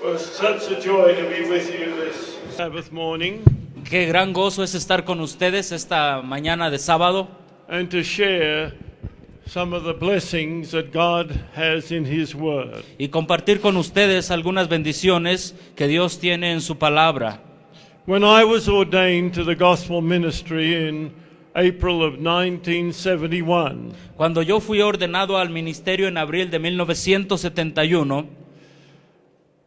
Well, it's such a joy to be with you this Sabbath morning Qué gran gozo es estar con ustedes esta mañana de sábado and to share some of the blessings that God has in His Word. y compartir con ustedes algunas bendiciones que Dios tiene en su palabra. When I was ordained to the gospel ministry in April of 1971, Cuando yo fui ordenado al ministerio en abril de 1971,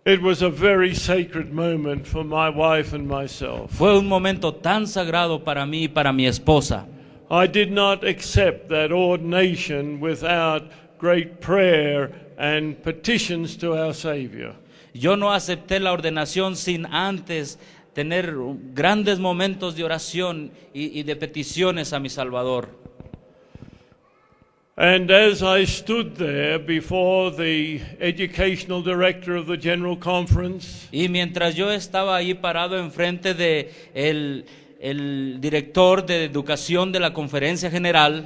it was a very sacred moment for my wife and myself. fue un momento tan sagrado para mí y para mi esposa. I did not accept that ordination without great prayer and petitions to our Savior. Yo no acepté la ordenación sin antes tener grandes momentos de oración y de peticiones a mi Salvador. And as I stood there before the educational director of the General Conference, Y mientras yo estaba ahí parado enfrente de el director de educación de la Conferencia General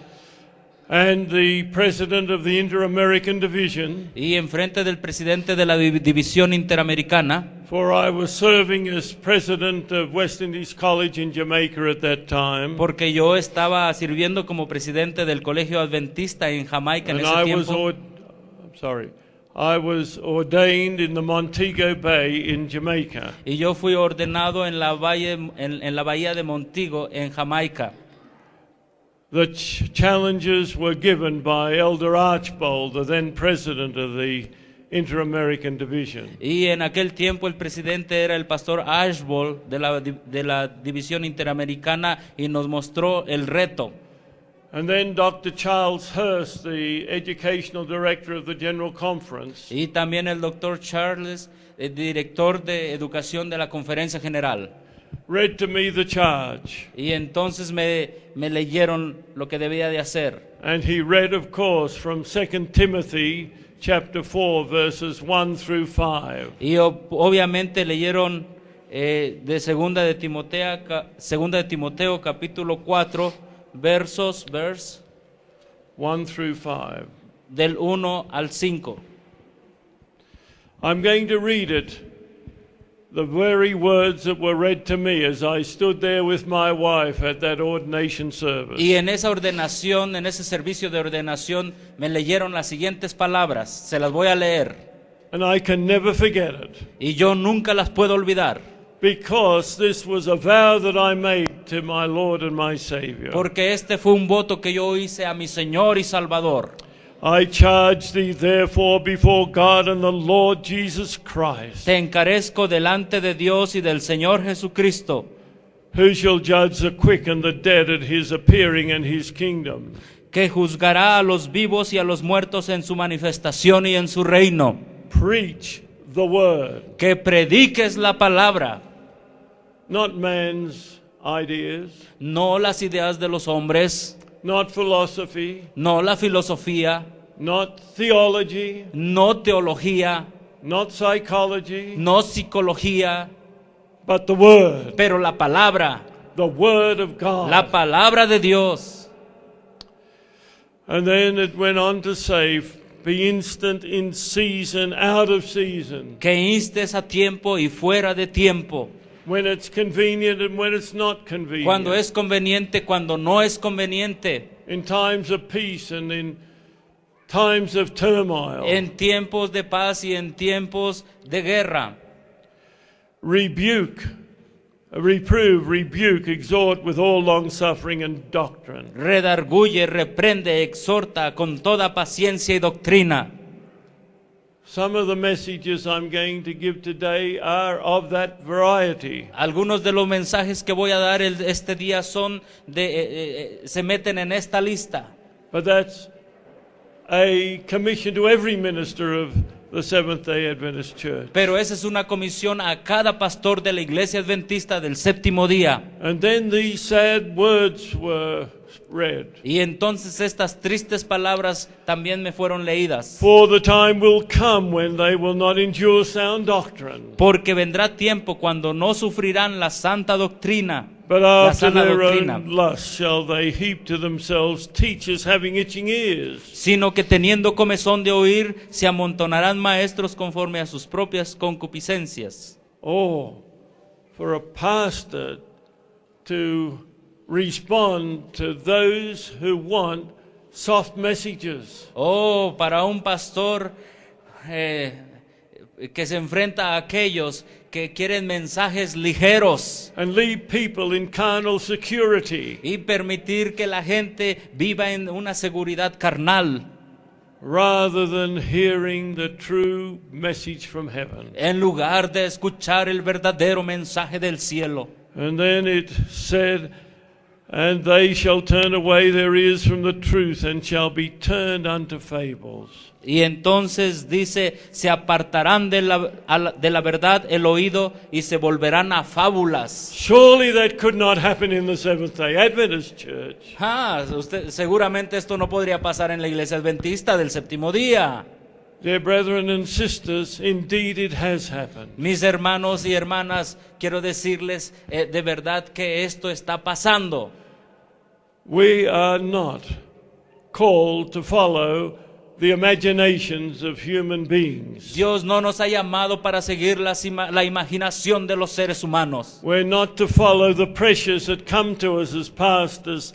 and the president of the Inter-American Division, y enfrente del presidente de la División Interamericana, for I was serving as president of West Indies College in Jamaica at that time, porque yo estaba sirviendo como presidente del Colegio Adventista en Jamaica en and ese I was ordained in the Montego Bay in Jamaica. y yo fui ordenado en la bahía de Montego en Jamaica. The challenges were given by Elder Archbold, the then president of the Inter-American Division. Y en aquel tiempo el presidente era el pastor Archbold de la División Interamericana y nos mostró el reto. And then Dr. Charles Hurst, the educational director of the General Conference, Y también el doctor Charles, el director de educación de la Conferencia General. read to me the charge. Y entonces me leyeron lo que debía de hacer. And he read, of course, from 2 Timothy chapter 4, verses 1 through 5. Y obviamente leyeron de segunda de Timoteo capítulo 4 verse 1 through 5. del 1 al 5. I'm going to read it, the very words that were read to me as I stood there with my wife at that ordination service. Y en esa ordenación, en ese servicio de ordenación, me leyeron las siguientes palabras. Se las voy a leer. And I can never forget it, Y yo nunca las puedo olvidar. because this was a vow that I made to my Lord and my Savior. Porque este fue un voto que yo hice a mi Señor y Salvador. I charge thee therefore before God and the Lord Jesus Christ, Te encarezco delante de Dios y del Señor Jesucristo, who shall judge the quick and the dead at his appearing in his kingdom. que juzgará a los vivos y a los muertos en su manifestación y en su reino. Preach the word, Que prediques la palabra, not man's ideas, no las ideas de los hombres, not philosophy, no la filosofía, not theology, no teología, not psychology, no psicología, but the word, pero la palabra, the word of God. la palabra de Dios. And then it went on to say, be instant in season, out of season, Que instes a tiempo y fuera de tiempo, when it's convenient and when it's not convenient, cuando es conveniente, cuando no es conveniente, in times of peace and in times of turmoil. en tiempos de paz y en tiempos de guerra. Rebuke, reprove, rebuke, exhort with all long suffering and doctrine. Redarguye, reprende, exhorta con toda paciencia y doctrina. Some of the messages I'm going to give today are of that variety. Algunos de los mensajes que voy a dar este día son se meten en esta lista. But that's a commission to every minister of the Seventh-day Adventist Church. Pero esa es una comisión a cada pastor de la Iglesia Adventista del Séptimo Día. And then these sad words were read. Y entonces estas tristes palabras también me fueron leídas. For the time will come when they will not endure sound doctrine, Porque vendrá tiempo cuando no sufrirán la santa doctrina, but la after sana their doctrina, own lust shall they heap to themselves teachers having itching ears. sino que teniendo comezón de oír, se amontonarán maestros conforme a sus propias concupiscencias. Oh, for a pastor to respond to those who want soft messages. Oh, para un pastor que se enfrenta a aquellos que quieren mensajes ligeros And leave people in carnal security y permitir que la gente viva en una seguridad carnal, rather than hearing the true message from heaven. en lugar de escuchar el verdadero mensaje del cielo. And then it said, and they shall turn away their ears from the truth and shall be turned unto fables. Y entonces dice, se apartarán de la verdad el oído y se volverán a fábulas. Surely that could not happen in the Seventh-day Adventist Church. Seguramente esto no podría pasar en la iglesia adventista del séptimo día. Dear brethren and sisters, indeed it has happened. Mis hermanos y hermanas, quiero decirles de verdad que esto está pasando. We are not called to follow the imaginations of human beings. Dios no nos ha llamado para seguir la imaginación de los seres humanos. We're not to follow the pressures that come to us as pastors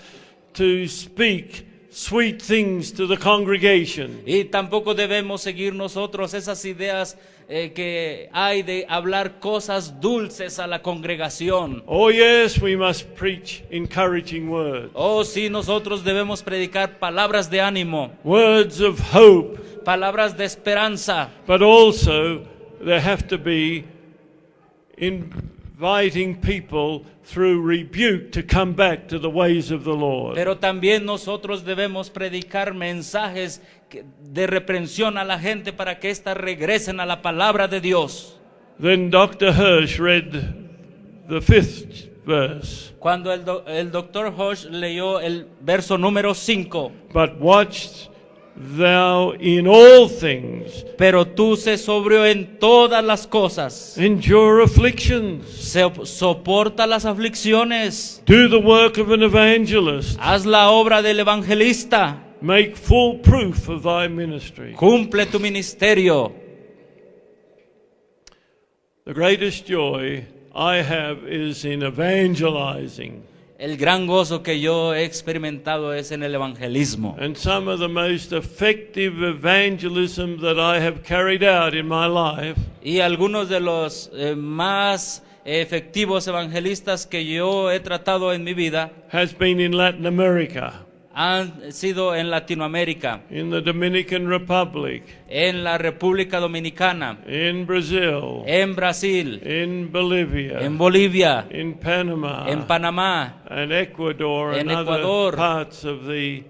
to speak sweet things to the congregation. Y tampoco debemos seguir nosotros esas ideas que hay de hablar cosas dulces a la congregación. Oh yes, we must preach encouraging words. Oh, sí, nosotros debemos predicar palabras de ánimo, Words of hope, palabras de esperanza. but also there have to be inviting people through rebuke to come back to the ways of the Lord. Pero también nosotros debemos predicar mensajes de reprensión a la gente para que ésta regresen a la palabra de Dios. Then Dr. Hirsch read the 5th verse. Cuando el doctor Hirsch leyó el verso número 5, But watch thou in all things, pero tú sé sobrio en todas las cosas, endure afflictions, soporta las aflicciones, do the work of an evangelist, haz la obra del evangelista, make full proof of thy ministry. cumple tu ministerio. The greatest joy I have is in evangelizing. El gran gozo que yo he experimentado es en el evangelismo. And some of the most effective evangelism that I have carried out in my life Y algunos de los más efectivos evangelistas que yo he tratado en mi vida has been in Latin America, han sido en Latinoamérica, in the Dominican Republic, en la República Dominicana, in Brazil, en Brasil, in Bolivia, en Bolivia, in Panama, en Panamá, and Ecuador, en and other Ecuador, parts of the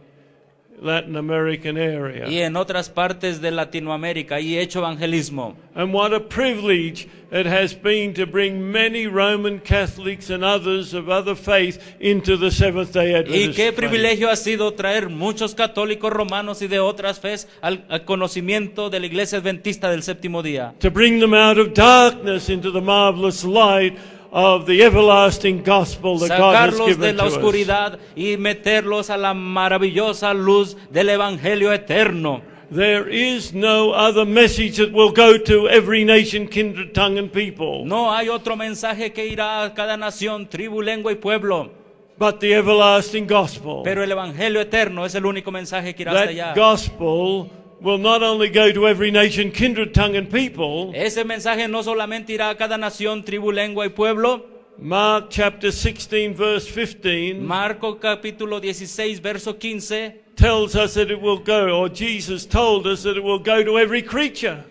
Latin American area. y en otras partes de Latinoamérica, y he hecho evangelismo. And what a privilege it has been to bring many Roman Catholics and others of other faith into the Seventh-day Y Adventist qué faith. privilegio ha sido traer muchos católicos romanos y de otras fes al conocimiento de la iglesia adventista del séptimo día. To bring them out of darkness into the marvelous light of the everlasting gospel that God has Sacarlos de given la to us. oscuridad y meterlos a la maravillosa luz del evangelio eterno. There is no other message that will go to every nation, kindred, tongue, and people No hay otro mensaje que irá a cada nación, tribu, lengua y pueblo. but the everlasting gospel. Pero el evangelio eterno es el único mensaje que irá hasta That allá. gospel will not only go to every nation, kindred, tongue, and people. Ese mensaje no solamente irá a cada nación, tribu, lengua y pueblo. Mark chapter 16 verse 15 Marco capítulo 16 verso 15. tells us that it will go, or Jesus told us that it will go to every creature.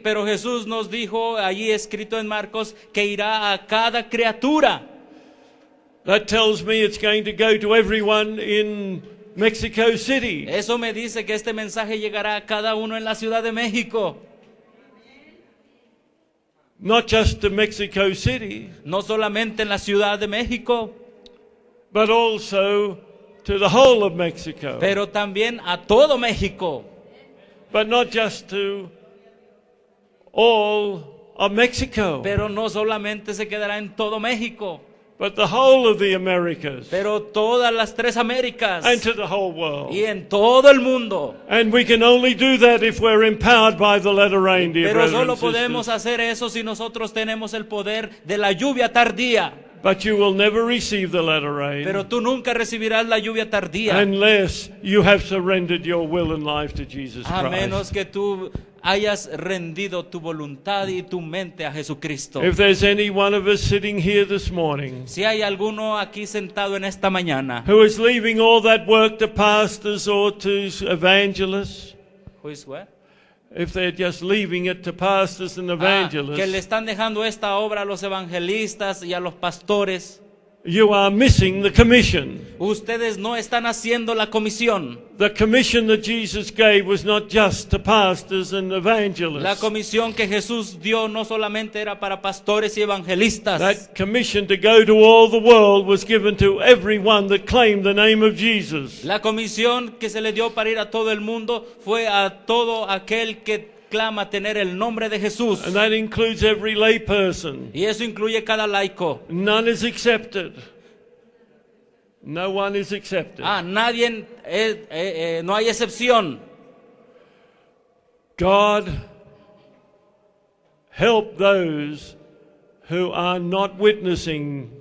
Pero Jesús nos dijo allí escrito en Marcos que irá a cada criatura. That tells me it's going to go to everyone in Mexico City. Eso me dice que este mensaje llegará a cada uno en la Ciudad de México. Not just to Mexico City, No solamente en la Ciudad de México, but also to the whole of Mexico, pero también a todo México. but not just to all of Mexico, Pero no solamente se quedará en todo México, but the whole of the Americas pero todas las tres Américas and to the whole world. y en todo el mundo. And we can only do that if we're empowered by the latter rain, dear Pero brothers solo and podemos sisters. hacer eso si nosotros tenemos el poder de la lluvia tardía. But you will never receive the latter rain Pero tú nunca recibirás la lluvia tardía unless you have surrendered your will and life to Jesus a menos Christ. que tú hayas rendido tu voluntad y tu mente a Jesucristo. If there's any one of us sitting here this morning Si hay alguno aquí sentado en esta mañana, who is leaving all that work to pastors or to evangelists, who is what? if they're just leaving it to pastors and Que le evangelists, están dejando esta obra a los evangelistas y a los pastores, you are missing the commission. ustedes no están haciendo la comisión. The commission that Jesus gave was not just to pastors and La evangelists. comisión que Jesús dio no solamente era para pastores y evangelistas. That commission to go to all the world was given to everyone that claimed the name of Jesus. La comisión que se le dio para ir a todo el mundo fue a todo aquel que clama tener el nombre de Jesús. And that includes every lay person. Y eso incluye cada laico. None is accepted. No one is accepted. Nadie, no hay excepción. God help those who are not witnessing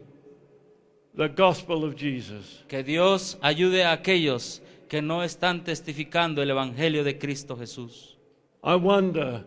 the gospel of Jesus. Que Dios ayude a aquellos que no están testificando el evangelio de Cristo Jesús. I wonder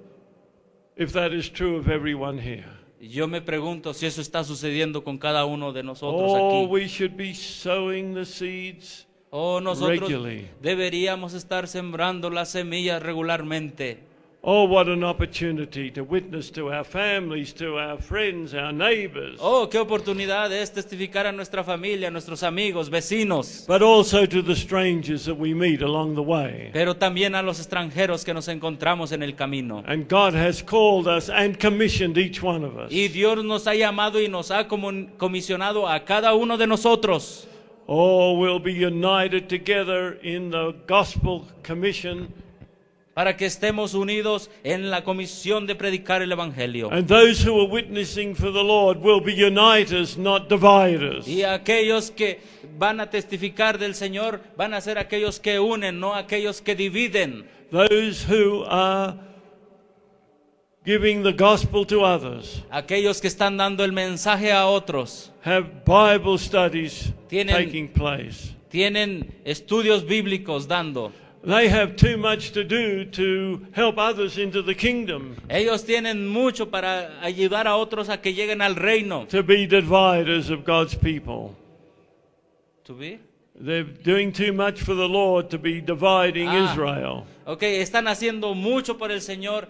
if that is true of everyone here. Yo me pregunto si eso está sucediendo con cada uno de nosotros Oh, aquí. we should be sowing the seeds. Nosotros regularly. deberíamos estar sembrando las semillas regularmente. Oh, what an opportunity to witness to our families, to our friends, our neighbors, Qué oportunidad es testificar a nuestra familia, a nuestros amigos, vecinos, but also to the strangers that we meet along the way. pero también a los extranjeros que nos encontramos en el camino. And God has called us and commissioned each one of us. Y Dios nos ha llamado y nos ha comisionado a cada uno de nosotros. Oh, we'll be united together in the gospel commission. Para que estemos unidos en la comisión de predicar el evangelio. And those who are witnessing for the Lord will be uniters, not dividers. Y aquellos que van a testificar del Señor van a ser aquellos que unen, no aquellos que dividen. Those who are giving the gospel to others Aquellos que están dando el mensaje a otros. have Bible studies Tienen- taking place. Tienen estudios bíblicos dando. They have too much to do to help others into the kingdom, Ellos tienen mucho para ayudar a otros a que lleguen al reino. to be dividers of God's people. ¿To be? They're doing too much for the Lord to be dividing Israel. Están haciendo mucho por el Señor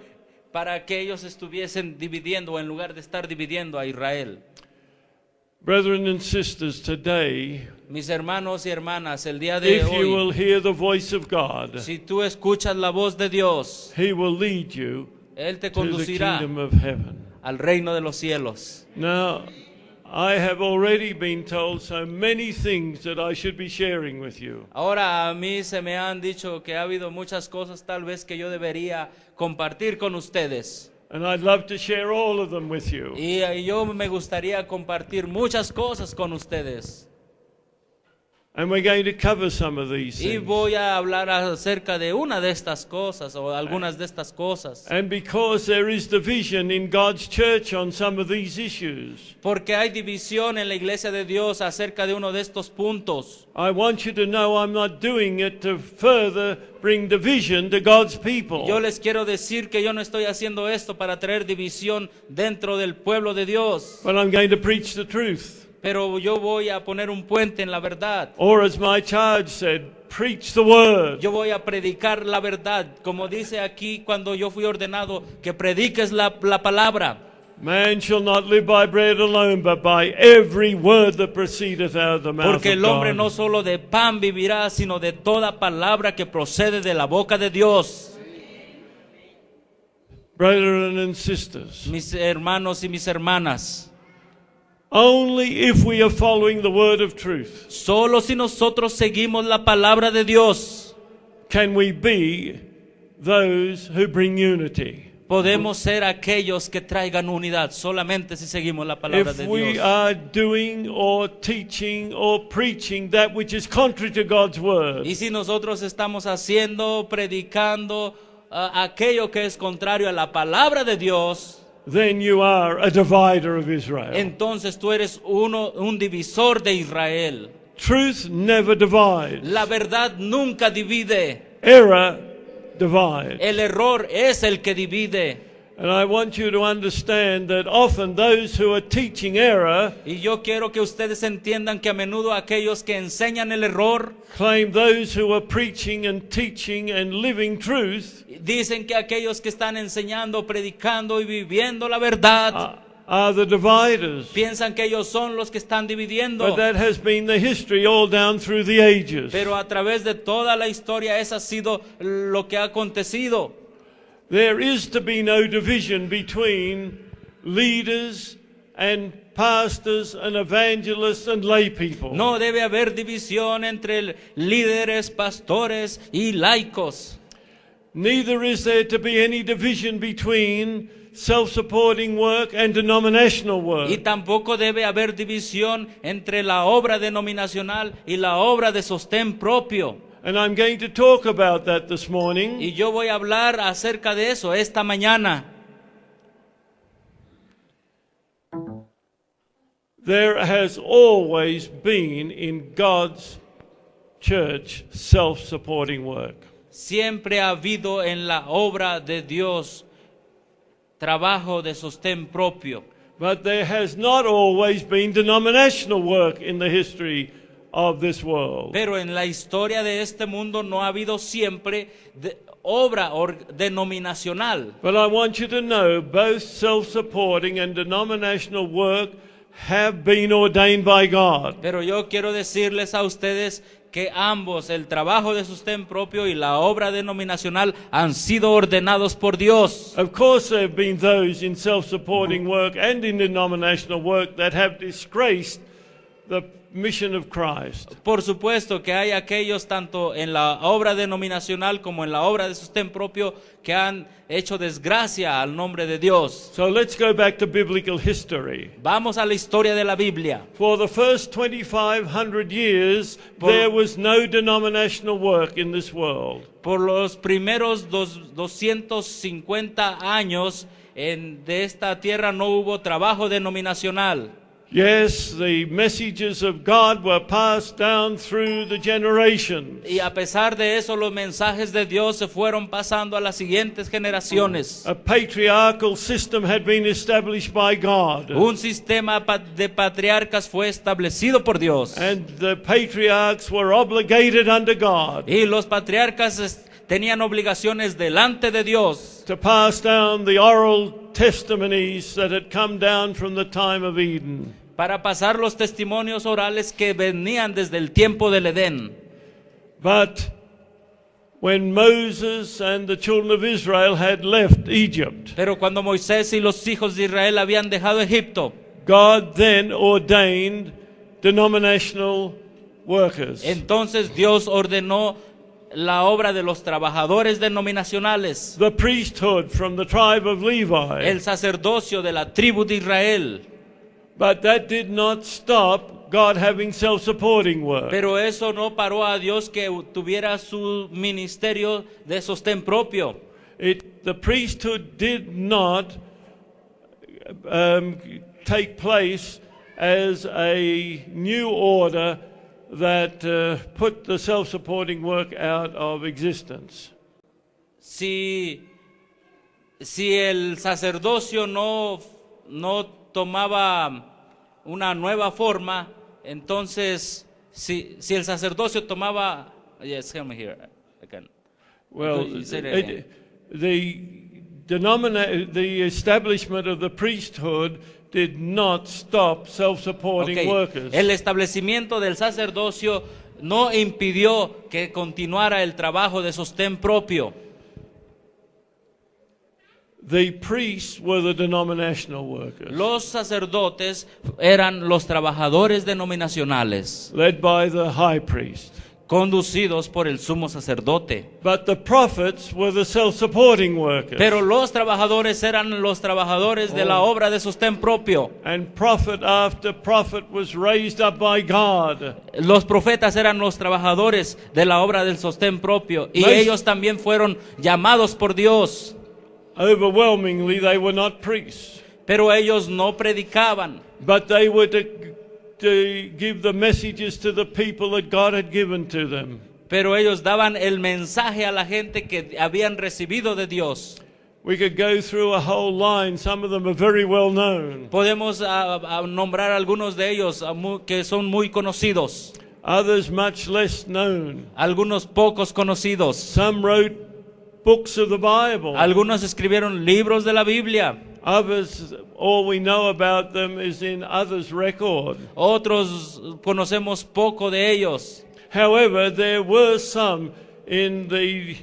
para que ellos estuviesen dividiendo en lugar de estar dividiendo a Israel. Brethren and sisters, today, Mis hermanos y hermanas, el día de if you hoy, will hear the voice of God, si tú escuchas la voz de Dios, He will lead you Él te to the conducirá kingdom of heaven. al reino de los cielos. Now, I have already been told so many things that I should be sharing with you. Ahora a mí se me han dicho que ha habido muchas cosas tal vez que yo debería compartir con ustedes. And I'd love to share all of them with you. Y yo me gustaría compartir muchas cosas con ustedes. And we're going to cover some of these Y things. voy a hablar acerca de una de estas cosas o algunas de estas cosas. And because there is division in God's church on some of these issues, Porque hay división en la iglesia de Dios acerca de uno de estos puntos. I want you to know I'm not doing it to further bring division to God's people. Yo les quiero decir que yo no estoy haciendo esto para traer división dentro del pueblo de Dios. But I'm going to preach the truth. Pero yo voy a poner un puente en la verdad. Or as my charge said, preach the word. Yo voy a predicar la verdad. Como dice aquí cuando yo fui ordenado, que prediques la palabra. Man shall not live by bread alone, but by every word that proceedeth out of the mouth Porque of el hombre God. no solo de pan vivirá, sino de toda palabra que procede de la boca de Dios. Brethren and sisters, Mis hermanos y mis hermanas, Only if we are following the word of truth Solo si nosotros seguimos la palabra de Dios, can we be those who bring unity. podemos ser aquellos que traigan unidad, solamente si seguimos la palabra If de we Dios. are doing or teaching or preaching that which is contrary to God's word, Y si nosotros estamos haciendo, predicando aquello que es contrario a la palabra de Dios, then you are a divider of Israel. entonces tú eres un divisor de Israel. Truth never divides. La verdad nunca divide. Error divides. El error es el que divide. And I want you to understand that often those who are teaching error Y yo quiero que ustedes entiendan que a menudo aquellos que enseñan el error claim those who are preaching and teaching and living truth dicen que aquellos que están enseñando, predicando y viviendo la verdad are the dividers. piensan que ellos son los que están dividiendo. But that has been the history all down through the ages. Pero a través de toda la historia esa ha sido lo que ha acontecido. There is to be no division between leaders and pastors and evangelists and lay people. No debe haber división entre líderes, pastores y laicos. Neither is there to be any division between self-supporting work and denominational work. Y tampoco debe haber división entre la obra denominacional y la obra de sostén propio. And I'm going to talk about that this morning. Y yo voy a hablar acerca de eso esta mañana. There has always been in God's church self-supporting work. Siempre ha habido en la obra de Dios trabajo de sostén propio. But there has not always been denominational work in the history of this world. Pero en la historia de este mundo no ha habido siempre obra denominacional. But I want you to know both self-supporting and denominational work have been ordained by God. Pero yo quiero decirles a ustedes que ambos, el trabajo de sostén propio y la obra denominacional, han sido ordenados por Dios. Of course, there have been those in self-supporting work and in denominational work that have disgraced the mission of Christ. Por supuesto que hay aquellos tanto en la obra denominacional como en la obra de sostén propio que han hecho desgracia al nombre de Dios. So let's go back to biblical history. Vamos a la historia de la Biblia. For the first 2,500 years, there was no denominational work in this world. Por los primeros 250 años de esta tierra no hubo trabajo denominacional. Yes, the messages of God were passed down through the generations. Y a pesar de eso, los mensajes de Dios se fueron pasando a las siguientes generaciones. A patriarchal system had been established by God. Un sistema de patriarcas fue establecido por Dios. And the patriarchs were obligated under God Y los patriarcas tenían obligaciones delante de Dios to pass down the oral testimonies that had come down from the time of Eden. para pasar los testimonios orales que venían desde el tiempo del Edén. But when Moses and the children of Israel had left Egypt, Pero cuando Moisés y los hijos de Israel habían dejado Egipto, God then ordained denominational workers. entonces Dios ordenó la obra de los trabajadores denominacionales, The priesthood from the tribe of Levi. el sacerdocio de la tribu de Israel. But that did not stop God having self-supporting work. Pero eso no paró a Dios que tuviera su ministerio de sostén propio. The priesthood did not take place as a new order that put the self-supporting work out of existence. Si el sacerdocio no tomaba una nueva forma, entonces si el sacerdocio tomaba, yes, come here again. Well, You say that again. the establishment of the priesthood did not stop self-supporting Okay. workers. El establecimiento del sacerdocio no impidió que continuara el trabajo de sostén propio. The priests were the denominational workers, Los sacerdotes eran los trabajadores denominacionales, led by the high priest. conducidos por el sumo sacerdote. But the prophets were the self-supporting workers. Pero los trabajadores eran los trabajadores de la obra de sostén propio. And prophet after prophet was raised up by God. Los profetas eran los trabajadores de la obra del sostén propio. Y Most- ellos también fueron llamados por Dios. Overwhelmingly, they were not priests, Pero ellos no predicaban. but they were to give the messages to the people that God had given to them. Pero ellos daban el mensaje a la gente que habían recibido de Dios. We could go through a whole line. Some of them are very well known. Podemos nombrar algunos de ellos que son muy conocidos. Others much less known. Algunos pocos conocidos. Some wrote books of the Bible. Algunos escribieron libros de la Biblia. Others, all we know about them is in others' record. Otros conocemos poco de ellos. However, there were some in the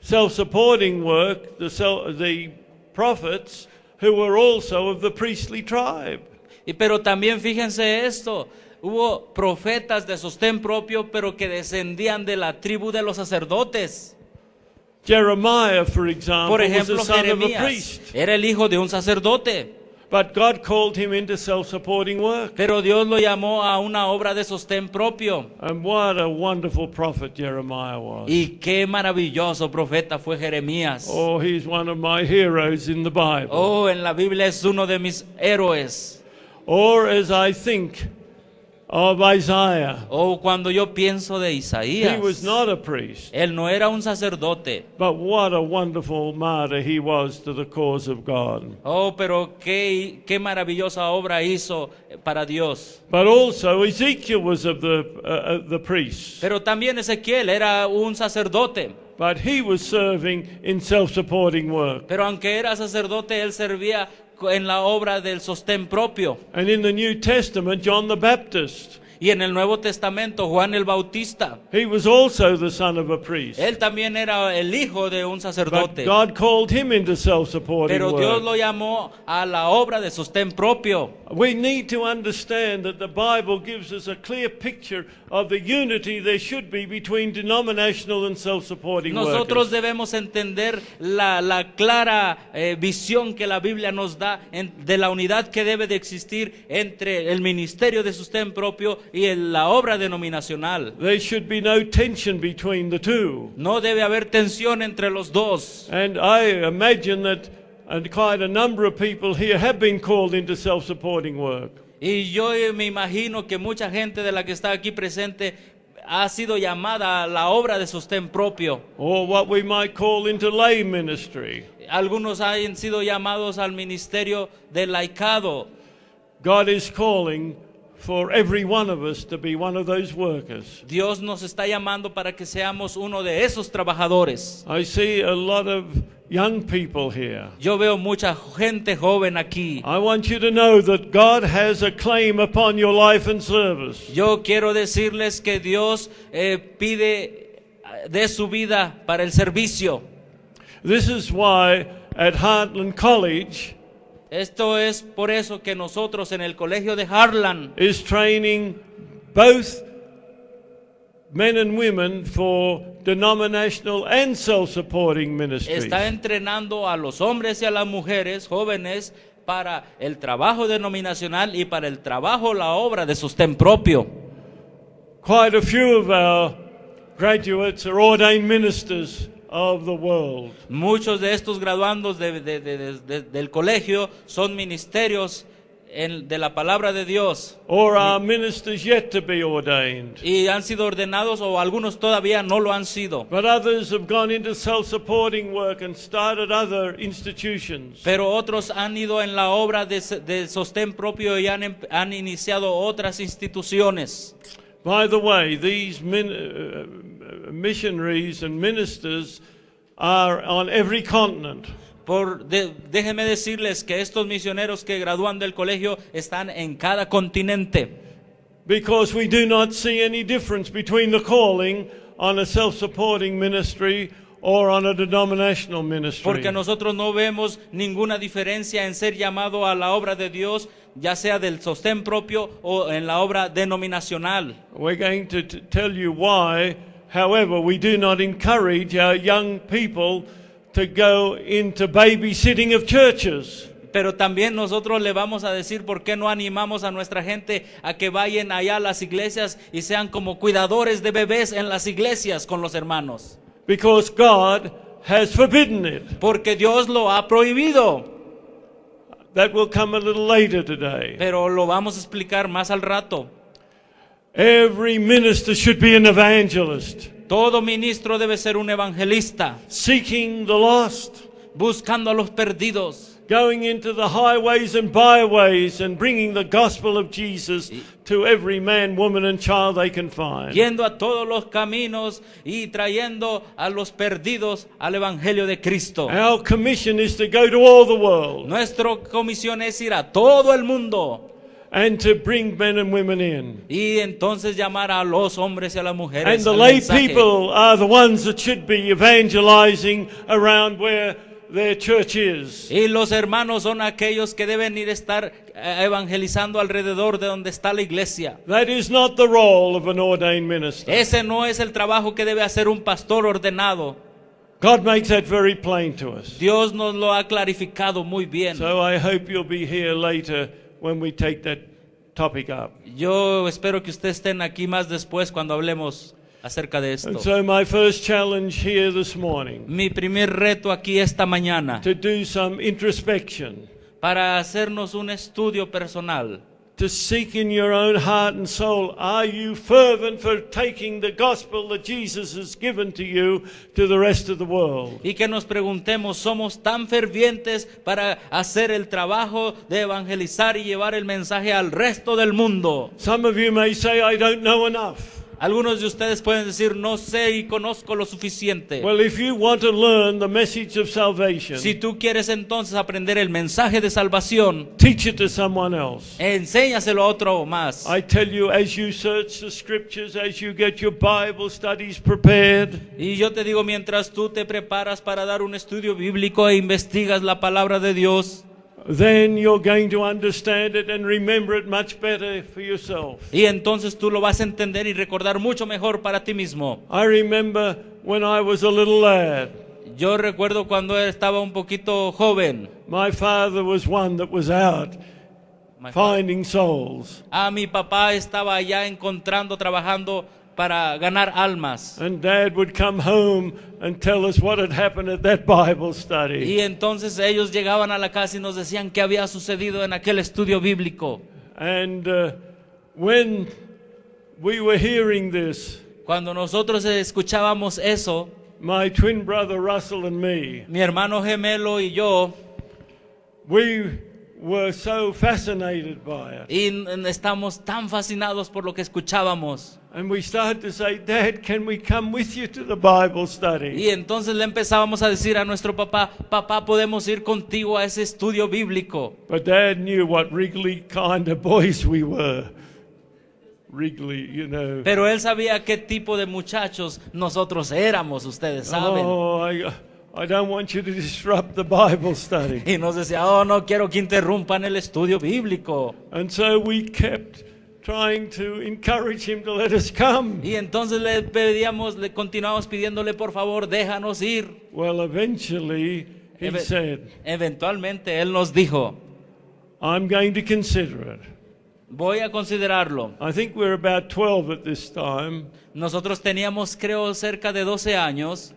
self-supporting work, the prophets, who were also of the priestly tribe. Pero también fíjense esto, hubo profetas de sostén propio, pero que descendían de la tribu de los sacerdotes. Jeremiah, for example, Por was the ejemplo, son of a Jeremías priest. era el hijo de un sacerdote, But God called him into self-supporting work. pero Dios lo llamó a una obra de sostén propio. And what a wonderful prophet Jeremiah was. Y qué maravilloso profeta fue Jeremías. Oh, he's one of my heroes in the Bible. Oh, en la Biblia es uno de mis héroes. Or as I think of Isaiah, Oh, cuando yo pienso de he Isaías, was not a priest, él no era un sacerdote. but what a wonderful martyr he was to the cause of God. Oh, pero qué maravillosa obra hizo para Dios. But also Ezekiel was of the priests, Pero también Ezequiel era un sacerdote. but he was serving in self-supporting work. Pero aunque era sacerdote, él servía en la obra del sostén propio. And in the New Testament, John the Baptist, Y en el Nuevo Testamento, Juan el Bautista, he was also the son of a priest. él también era el hijo de un But sacerdote. God called him into self-supporting Pero Dios work. lo llamó a la obra de sostén propio. We need to understand that the Bible gives us a clear picture of the unity there should be between denominational and self-supporting Nosotros workers. debemos entender la clara visión que la Biblia nos da de la unidad que debe de existir entre el ministerio de sostén propio y la obra denominacional. There should be no tension between the two. No debe haber tensión entre los dos. And I imagine that quite a number of people here have been called into self-supporting work. Y yo me imagino que mucha gente de la que está aquí presente ha sido llamada a la obra de sostén propio. Or what we might call into lay ministry. Algunos han sido llamados al ministerio del laicado. God is calling for every one of us to be one of those workers. Dios nos está llamando para que seamos uno de esos trabajadores. I see a lot of young people here. Yo veo mucha gente joven aquí. I want you to know that God has a claim upon your life and service. Yo quiero decirles que Dios pide de su vida para el servicio. This is why at Heartland College Esto es por eso que nosotros en el colegio de Harlan is training both men and women for denominational and self-supporting ministries. está entrenando a los hombres y a las mujeres jóvenes para el trabajo denominacional y para el trabajo, la obra de sostén propio. Quite a few of our graduates are ordained ministers of the world. Muchos de estos graduandos del colegio son ministerios de la palabra de Dios Or are ministers yet to be ordained. y han sido ordenados o algunos todavía no lo han sido. But others have gone into self-supporting work and started other institutions. Pero otros han ido en la obra de sostén propio y han iniciado otras instituciones. By the way, these missionaries and ministers are on every continent. Déjenme decirles que estos misioneros que gradúan del colegio están en cada continente. Because we do not see any difference between the calling on a self-supporting ministry or on a denominational ministry. Porque nosotros no vemos ninguna diferencia en ser llamado a la obra de Dios, ya sea del sostén propio o en la obra denominacional. We're going to tell you why. However, we do not encourage our young people to go into babysitting of churches. Pero también nosotros le vamos a decir por qué no animamos a nuestra gente a que vayan allá a las iglesias y sean como cuidadores de bebés en las iglesias con los hermanos. Because God has forbidden it. Porque Dios lo ha prohibido. That will come a little later today. Pero lo vamos a explicar más al rato. Every minister should be an evangelist, Todo ministro debe ser un evangelista, seeking the lost, buscando a los perdidos, going into the highways and byways and bringing the gospel of Jesus to every man, woman and child they can find. yendo a todos los caminos y trayendo a los perdidos al evangelio de Cristo. Our commission is to go to all the world Nuestra comisión es ir a todo el mundo and to bring men and women in. y entonces llamar a los hombres y a las And mujeres the al lay mensaje. people are the ones that should be evangelizing around where their church is. Y los hermanos son aquellos que deben ir a estar evangelizando alrededor de donde está la iglesia. That is not the role of an ordained minister. Ese no es el trabajo que debe hacer un pastor ordenado. God makes that very plain to us. Dios nos lo ha clarificado muy bien. So I hope you'll be here later when we take that topic up. Yo espero que ustedes estén aquí más después cuando hablemos acerca de esto. And so my first challenge here this morning, Mi primer reto aquí esta mañana, to do some introspection, para hacernos un estudio personal, to seek in your own heart and soul, are you fervent for taking the gospel that Jesus has given to you to the rest of the world? y que nos preguntemos, ¿somos tan fervientes para hacer el trabajo de evangelizar y llevar el mensaje al resto del mundo? Some of you may say, I don't know enough. Algunos de ustedes pueden decir, no sé y conozco lo suficiente. Well, if you want to learn the message of salvation, Si tú quieres entonces aprender el mensaje de salvación, teach it to someone else. enséñaselo a otro más. I tell you, as you search the scriptures, as you get your Bible studies prepared, Y yo te digo, mientras tú te preparas para dar un estudio bíblico e investigas la palabra de Dios, then you're going to understand it and remember it much better for yourself. y entonces tú lo vas a entender y recordar mucho mejor para ti mismo. I remember when I was a little lad, Yo recuerdo cuando estaba un poquito joven. my father was one that was out finding souls. Mi papá estaba allá encontrando, trabajando para ganar almas. And Dad would come home and tell us what had happened at that Bible study. Y entonces ellos llegaban a la casa y nos decían qué había sucedido en aquel estudio bíblico. And when we were hearing this, Cuando nosotros escuchábamos eso, my twin brother Russell and me, mi hermano gemelo y yo, we were so fascinated by it. y estamos tan fascinados por lo que escuchábamos. And we started to say, Dad, can we come with you to the Bible study? Y entonces le empezábamos a decir a nuestro papá, papá, podemos ir contigo a ese estudio bíblico. But Dad knew what wriggly kind of boys we were. Wriggly, you know. Pero él sabía qué tipo de muchachos nosotros éramos, ustedes saben. Oh, I don't want you to disrupt the Bible study. Y nos decía, oh, no quiero que interrumpan el estudio bíblico. And so we kept trying to encourage him to let us come. Y entonces le pedíamos, le continuamos pidiéndole, por favor, déjanos ir. Well, eventually he said, Eventualmente él nos dijo, I'm going to consider it. voy a considerarlo. I think we're about 12 at this time, Nosotros teníamos, creo, cerca de 12 años,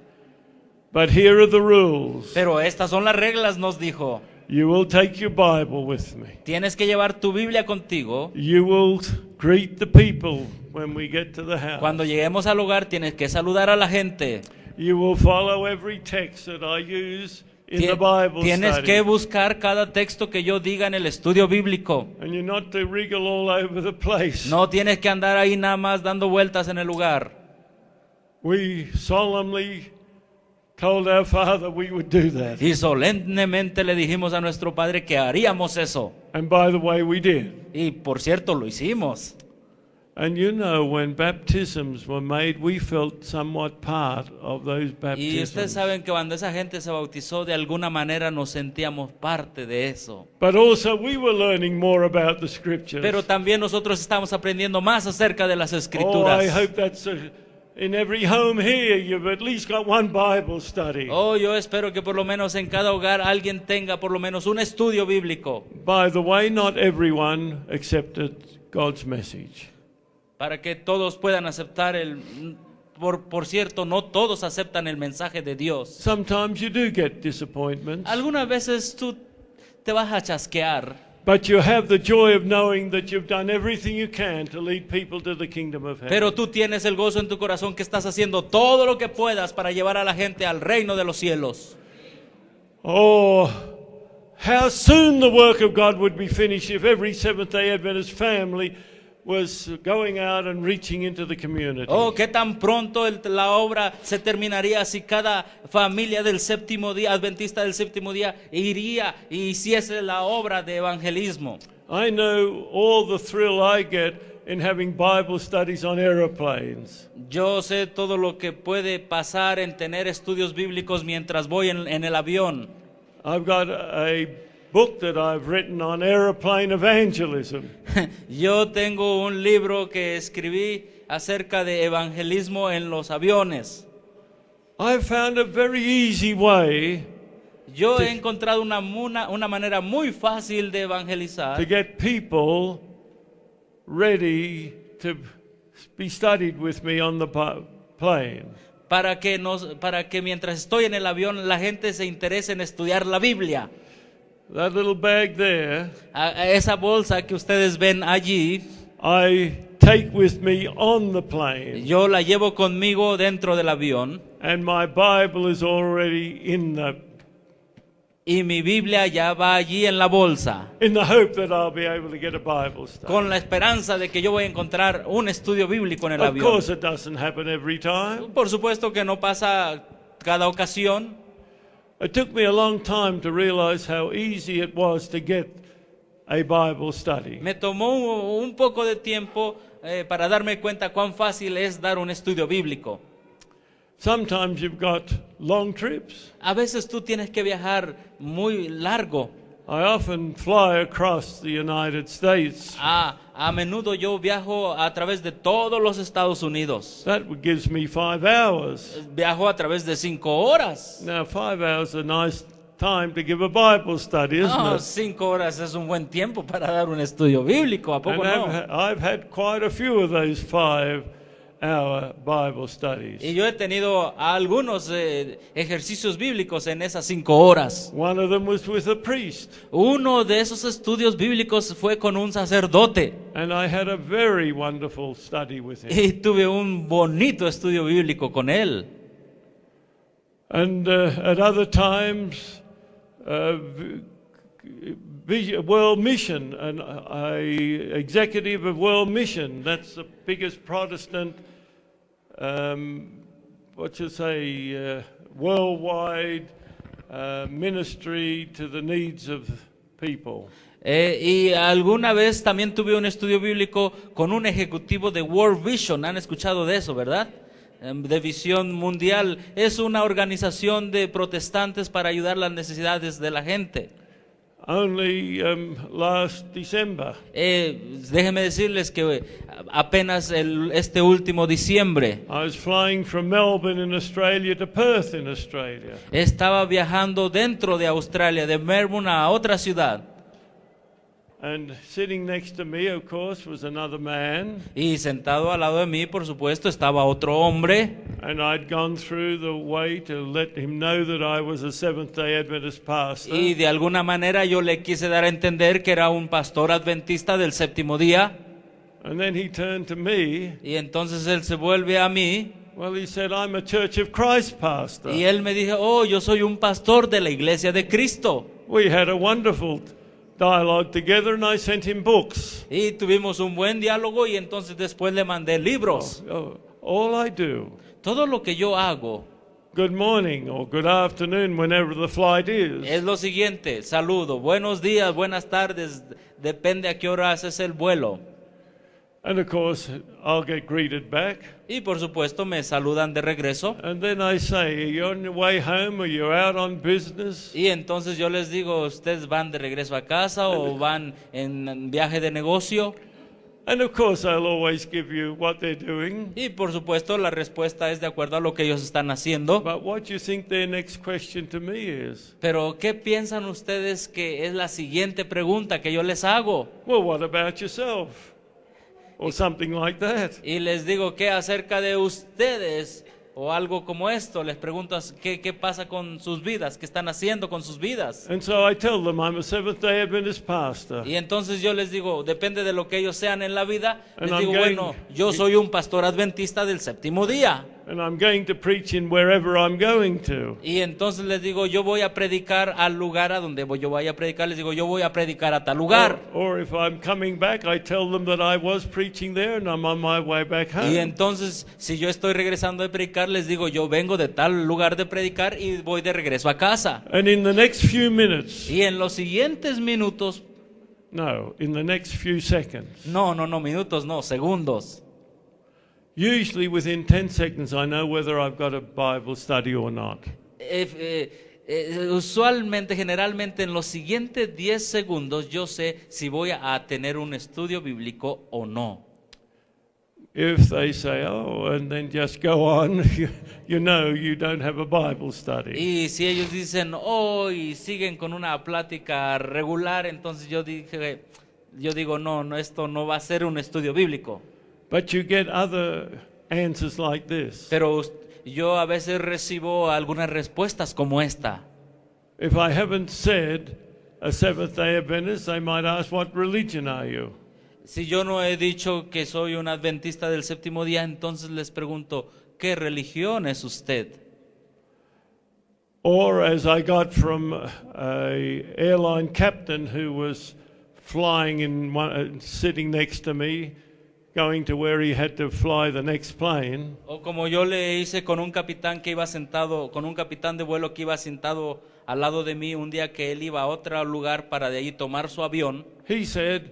but here are the rules. pero estas son las reglas, nos dijo. You will take your Bible with me. Tienes que llevar tu Biblia contigo. You will greet the people when we get to the house. Cuando lleguemos al hogar tienes que saludar a la gente. You will follow every text that I use in the Bible Tienes study. que buscar cada texto que yo diga en el estudio bíblico. And you're not to wriggle all over the place. No tienes que andar ahí nada más dando vueltas en el lugar. We solemnly told our Father we would do that. Y solemnemente le dijimos a nuestro Padre que haríamos eso. And by the way, we did. Y por cierto, lo hicimos. And you know, when baptisms were made, we felt somewhat part of those Y ustedes baptisms. saben que cuando esa gente se bautizó, de alguna manera nos sentíamos parte de eso. But also we were learning more about the scriptures. Pero también nosotros estamos aprendiendo más acerca de las Oh, escrituras. I hope that's in every home here, you've at least got one Bible study. Oh, yo espero que por lo menos en cada hogar alguien tenga por lo menos un estudio bíblico. By the way, not everyone accepted God's message. Para que todos puedan aceptar por cierto, no todos aceptan el mensaje de Dios. Sometimes you do get disappointments, Algunas veces tú te vas a chasquear, but you have the joy of knowing that you've done everything you can to lead people to the kingdom of heaven. pero tú tienes el gozo en tu corazón que estás haciendo todo lo que puedas para llevar a la gente al reino de los cielos. Oh, how soon the work of God would be finished if every Seventh-day Adventist family was going out and reaching into the community. Oh, qué tan pronto la obra se terminaría si cada familia del séptimo día, adventista del séptimo día, iría y hiciese la obra de evangelismo. I know all the thrill I get in having Bible studies on aeroplanes. Yo sé todo lo que puede pasar en tener estudios bíblicos mientras voy en el avión. I've got a book that I've written on aeroplane evangelism. Yo tengo un libro que escribí acerca de evangelismo en los aviones. I've found a very easy way Yo he encontrado una manera muy fácil de to evangelizar get people ready to be studied with me on the plane. para que mientras estoy en el avión la gente se interese en estudiar la Biblia. That little bag there, A esa bolsa que ustedes ven allí, I take with me on the plane, yo la llevo conmigo dentro del avión and my Bible is already in y mi Biblia ya va allí en la bolsa, the hope that I'll be able to get a Bible study. con la esperanza de que yo voy a encontrar un estudio bíblico en el Of avión. course, it doesn't happen every time. Por supuesto que no pasa cada ocasión. It took me a long time to realize how easy it was to get a Bible study. Me tomó un poco de tiempo para darme cuenta cuán fácil es dar un estudio bíblico. Sometimes you've got long trips. A veces tú tienes que viajar muy largo. I often fly across the United States. A menudo yo viajo a través de todos los Estados Unidos. That gives me 5 hours. Viajo a través de 5 horas. Now, 5 hours is a nice time to give a Bible study, isn't No, it? 5 horas es un buen tiempo para dar un estudio bíblico, ¿a poco And no? I've had quite a few of those 5-hour Bible studies. Y yo he tenido algunos ejercicios bíblicos en esas 5 horas. One of them was with a priest, Uno de esos estudios bíblicos fue con un sacerdote and I had a very wonderful study with him. y tuve un bonito estudio bíblico con él. And at other times, World Mission, and executive of World Mission. That's the biggest Protestant, worldwide ministry to the needs of people. Y alguna vez también tuve un estudio bíblico con un ejecutivo de World Vision. ¿Han escuchado de eso, verdad? De Visión Mundial. Es una organización de protestantes para ayudar las necesidades de la gente. Only last December, Déjenme decirles que apenas este último diciembre I was flying from Melbourne in Australia to Perth in Australia. estaba viajando dentro de Australia, de Melbourne a otra ciudad. And sitting next to me, of course, was another man. Y sentado al lado de mí, por supuesto, estaba otro hombre. And I'd gone through the way to let him know that I was a Seventh-day Adventist pastor. Y de alguna manera yo le quise dar a entender que era un pastor adventista del séptimo día. And then he turned to me. Y entonces él se vuelve a mí Well, he said, I'm a Church of Christ pastor. y él me dijo, oh, yo soy un pastor de la iglesia de Cristo. We had a wonderful dialogue together and I sent him books. Y tuvimos un buen diálogo y entonces después le mandé libros. All I do, Todo lo que yo hago good morning or good afternoon, whenever the flight is. es lo siguiente: saludo, buenos días, buenas tardes, depende a qué horas es el vuelo. And of course, I'll get greeted back. Y por supuesto me saludan de regreso. And then I say, are you on your way home or you're out on business? Y entonces yo les digo, ¿ustedes van de regreso a casa o van en viaje de negocio? And of course, I'll always give you what they're doing. Y por supuesto la respuesta es de acuerdo a lo que ellos están haciendo. But what do you think their next question to me is? Pero ¿qué piensan ustedes que es la siguiente pregunta que yo les hago? Well, what about yourself? Or something like that. Y les digo, ¿qué acerca de ustedes? O algo como esto, les pregunto qué pasa con sus vidas, qué están haciendo con sus vidas. And so I tell them I'm a Seventh-day Adventist pastor. Y entonces yo les digo, depende de lo que ellos sean en la vida, And les I'm digo, going- bueno, yo soy un pastor adventista del séptimo día. And I'm going to preach in wherever I'm going to. Y entonces les digo, yo voy a predicar al lugar a donde yo vaya a predicar, les digo, yo voy a predicar a tal lugar. Or if I'm coming back, I tell them that I was preaching there and I'm on my way back Y home. entonces, si yo estoy regresando de predicar, les digo, yo vengo de tal lugar de predicar y voy de regreso a casa. And in the next few minutes, Y en los siguientes minutos, no, in the next few seconds, no, minutos, no, segundos. usually within 10 seconds, I know whether I've got a Bible study or not. Usualmente, generalmente en los siguientes 10 segundos yo sé si voy a tener un estudio bíblico o no. If they say, oh, and then just go on, you know you don't have a Bible study. Y si ellos dicen, oh, y siguen con una plática regular, entonces yo digo, no, esto no va a ser un estudio bíblico. But you get other answers like this. Pero yo a veces recibo algunas respuestas como esta. If I haven't said a Seventh-day Adventist, they might ask, what religion are you? Si yo no he dicho que soy un adventista del séptimo día, entonces les pregunto, ¿qué religión es usted? Or as I got from a airline captain who was flying in sitting next to me, going to where he had to fly the next plane. O como yo le hice con un capitán que iba sentado, con un capitán de vuelo que iba sentado al lado de mí un día que él iba a otro lugar para de ahí tomar su avión. He said,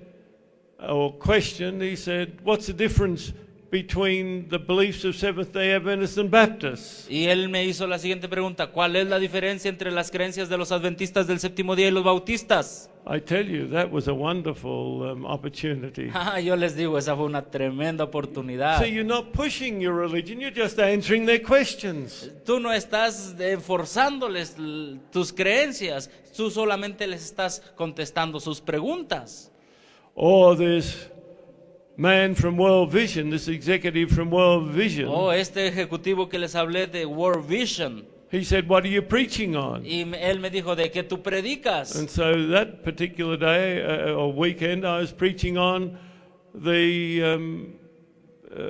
or questioned, he said, what's the difference between the beliefs of Seventh-day Adventists and Baptists? Y él me hizo la siguiente pregunta, ¿cuál es la diferencia entre las creencias de los adventistas del séptimo día y los bautistas? I tell you, that was a wonderful opportunity. Yo les digo, esa fue una tremenda oportunidad. So you're not pushing your religion, you're just answering their questions. Tú no estás forzándoles tus creencias, tú solamente les estás contestando sus preguntas. Or this man from World Vision, this executive from World Vision, Este ejecutivo que les hablé de World Vision, he said, what are you preaching on? y él me dijo, ¿de qué tú predicas? And so that particular day or weekend, I was preaching on the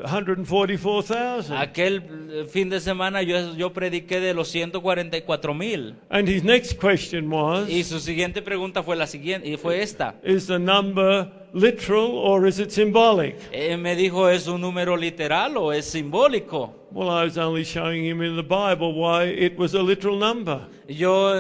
144,000. Aquel fin de semana yo prediqué de los 144,000. And his next question was, Y su siguiente pregunta fue la siguiente, y fue esta. is the number literal or is it symbolic? Me dijo, ¿es un número literal o es simbólico? Well, I was only showing him in the Bible why it was a literal number. Yo,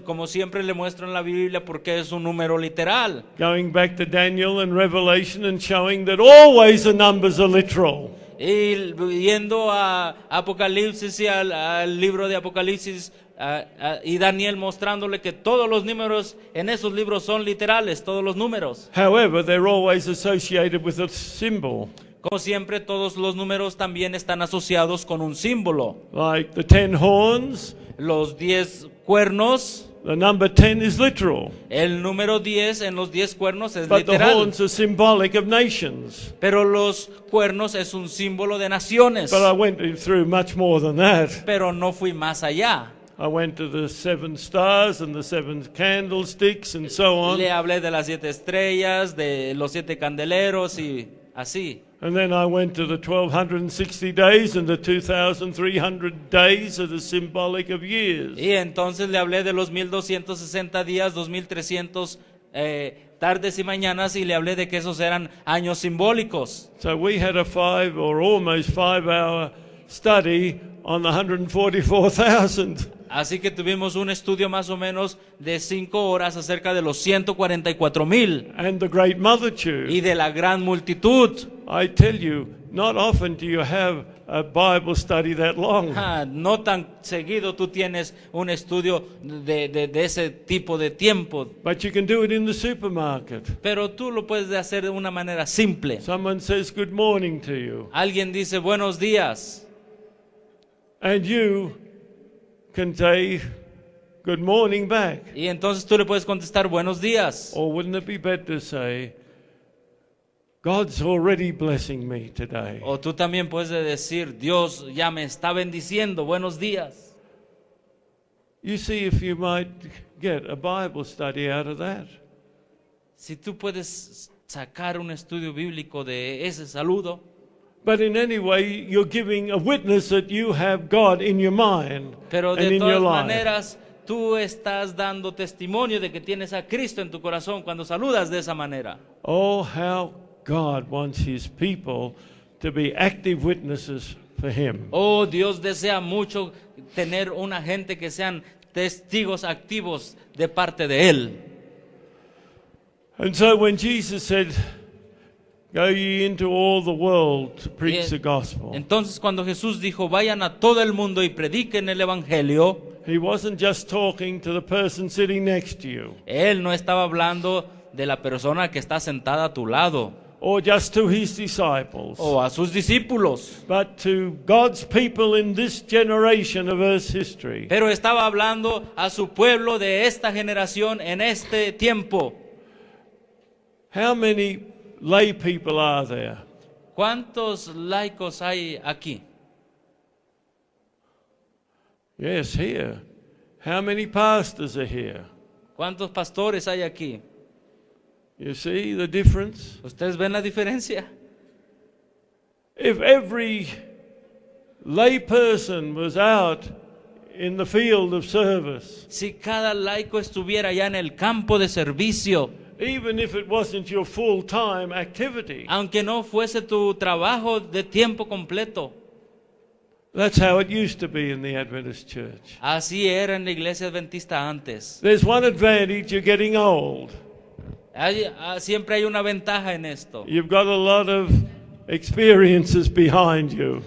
como siempre, le muestro en la Biblia por qué es un número literal. Going back to Daniel and Revelation and showing that always the numbers are literal. Y yendo a Apocalipsis y al libro de Apocalipsis y Daniel mostrándole que todos los números en esos libros son literales, todos los números. However, they're always associated with a symbol. Como siempre, todos los números también están asociados con un símbolo. Like the 10 horns, Los 10 cuernos, the number 10 is literal. el número 10 en los 10 cuernos es But the literal. horns are symbolic of nations. Pero los cuernos es un símbolo de naciones. But I went through much more than that. Pero no fui más allá. I went to the 7 stars and the 7 candlesticks and so on. Le hablé de las 7 estrellas, de los 7 candeleros y así. And then I went to the 1260 days and the 2300 days that are symbolic of years. Y entonces le hablé de los 1260 días, 2300 tardes y mañanas, y le hablé de que esos eran años simbólicos. So we had a 5 or almost 5-hour study on the 144,000. Así que tuvimos un estudio más o menos de 5 horas acerca de los 144,000 And the great multitude. y de la gran multitud. I tell you, not often do you have a Bible study that long. No tan seguido tú tienes un estudio de ese tipo de tiempo, But you can do it in the supermarket. pero tú lo puedes hacer de una manera simple. Someone says good morning to you, Alguien dice buenos días and you can say good morning back. y entonces tú le puedes contestar buenos días. Or wouldn't it be better to say, God's already blessing me today? O tú también puedes decir, Dios ya me está bendiciendo, buenos días. You see if you might get a Bible study out of that. Si tú puedes sacar un estudio bíblico de ese saludo, But in any way, you're giving a witness that you have God in your mind pero and de in your todas life. maneras tú estás dando testimonio de que tienes a Cristo en tu corazón cuando saludas de esa manera. Oh, how God wants His people to be active witnesses for Him. Oh, Dios desea mucho tener una gente que sean testigos activos de parte de Él. And so when Jesus said, go ye into all the world to Y preach the gospel, entonces cuando Jesús dijo, vayan a todo el mundo y prediquen el evangelio, He wasn't just talking to the person sitting next to you, Él no estaba hablando de la persona que está sentada a tu lado or just to His disciples, o a sus discípulos, but to God's people in this generation of Earth's history. pero estaba hablando a su pueblo de esta generación en este tiempo. How many lay people are there? ¿Cuántos laicos hay aquí? Yes, here. How many pastors are here? ¿Cuántos pastores hay aquí? You see the difference? ¿Ustedes ven la diferencia? If every lay person was out in the field of service, Si cada laico estuviera ya en el campo de servicio, even if it wasn't your full-time activity, aunque no fuese tu trabajo de tiempo completo, that's how it used to be in the Adventist church. así era en la iglesia adventista antes. There's one advantage, you're getting old. Siempre hay una ventaja en esto. You've got a lot of experiences behind you.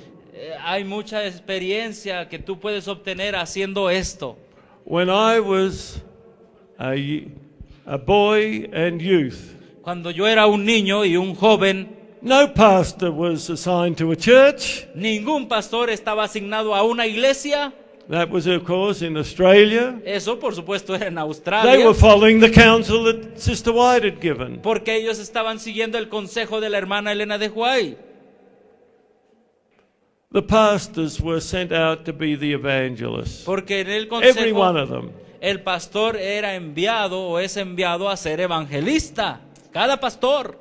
Hay mucha experiencia que tú puedes obtener haciendo esto. When I was a boy and youth, Cuando yo era un niño y un joven, no pastor was assigned to a church. ningún pastor estaba asignado a una iglesia. That was, of course, in Australia. Eso, por supuesto, era en They Australia, were following the counsel that Sister White had given. porque ellos estaban siguiendo el consejo de la hermana Elena de White. The pastors were sent out to be the evangelists. Porque en el Every one consejo of them. el pastor era enviado o es enviado a ser evangelista. Cada pastor.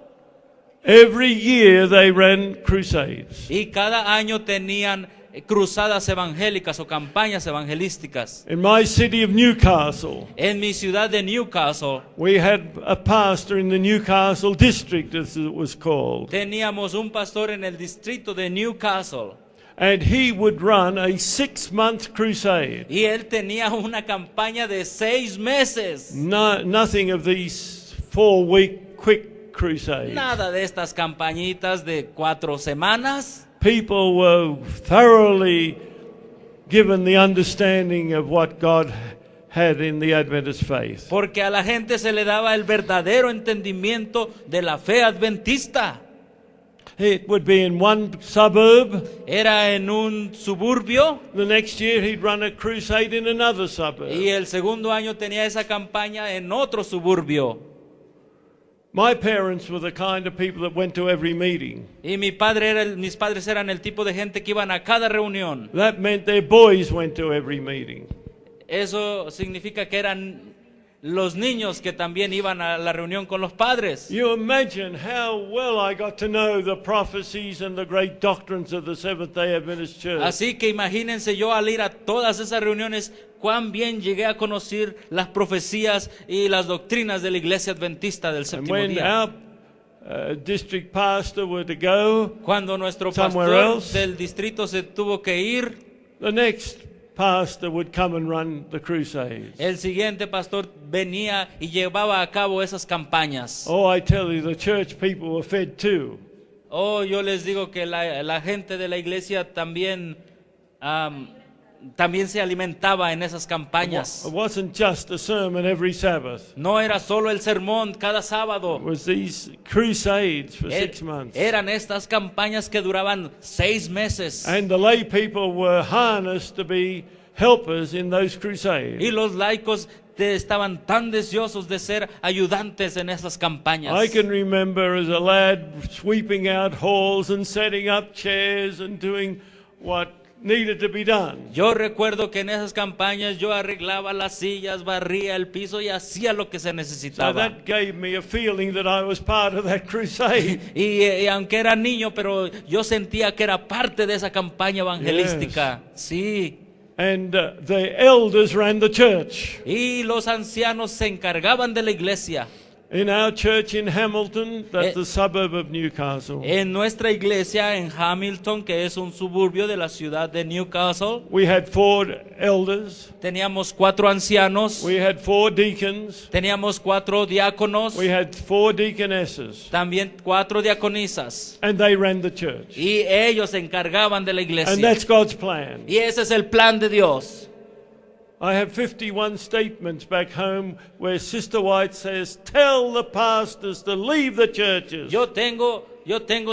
Every year they ran crusades. Y cada año tenían cruzadas evangélicas o campañas evangelísticas. In my city of Newcastle, En mi ciudad de Newcastle we had a pastor in the Newcastle district, as it was called. teníamos un pastor en el distrito de Newcastle. And he would run a 6-month crusade. Y él tenía una campaña de 6 meses. Nothing of these 4-week quick crusades. Nada de estas campañitas de 4 semanas. People were thoroughly given the understanding of what God had in the Adventist faith. Porque a la gente se le daba el verdadero entendimiento de la fe adventista. It would be in one suburb. Era en un suburbio The next year he'd run a crusade in another suburb. y el segundo año tenía esa campaña en otro suburbio. My parents were the kind of people that went to every meeting. Y mis padres eran el tipo de gente que iban a cada reunión. That meant their boys went to every meeting. Eso significa que eran los niños que también iban a la reunión con los padres. You imagine how well I got to know the prophecies and the great doctrines of the Seventh-day Adventist Church. Así que imagínense yo al ir a todas esas reuniones, cuán bien llegué a conocer las profecías y las doctrinas de la iglesia adventista del And séptimo when día. our district pastor were to go, Cuando nuestro somewhere pastor else, del distrito se tuvo que ir, the next pastor would come and run the crusades. el siguiente pastor venía y llevaba a cabo esas campañas. Oh, I tell you, the church people were fed too. Oh, yo les digo que la gente de la iglesia también, también se alimentaba en esas campañas. It wasn't just a sermon every Sabbath. No era solo el sermón cada sábado. It was these crusades for 6 months. Eran estas campañas que duraban 6 meses. And the lay people were harnessed to be helpers in those crusades. Y los laicos estaban tan deseosos de ser ayudantes en esas campañas. I can remember as a lad sweeping out halls and setting up chairs and doing what needed to be done. Yo recuerdo que en esas campañas yo arreglaba las sillas, barría el piso y hacía lo que se So necesitaba. that gave me a feeling that I was part of that crusade. Y aunque era niño, pero yo sentía que era parte de esa campaña evangelística. Sí. And the elders ran the church. Y los ancianos se encargaban de la iglesia. In our church in Hamilton, that's the suburb of Newcastle, En nuestra iglesia en Hamilton, que es un suburbio de la ciudad de Newcastle, we had 4 elders, teníamos 4 ancianos, we had 4 deacons, teníamos 4 diáconos, we had 4 deaconesses, también 4 diaconisas. and they ran the church. Y ellos se encargaban de la And iglesia. that's God's plan. Y ese es el plan de Dios. I have 51 statements back home where Sister White says, tell the pastors to leave the churches. Yo tengo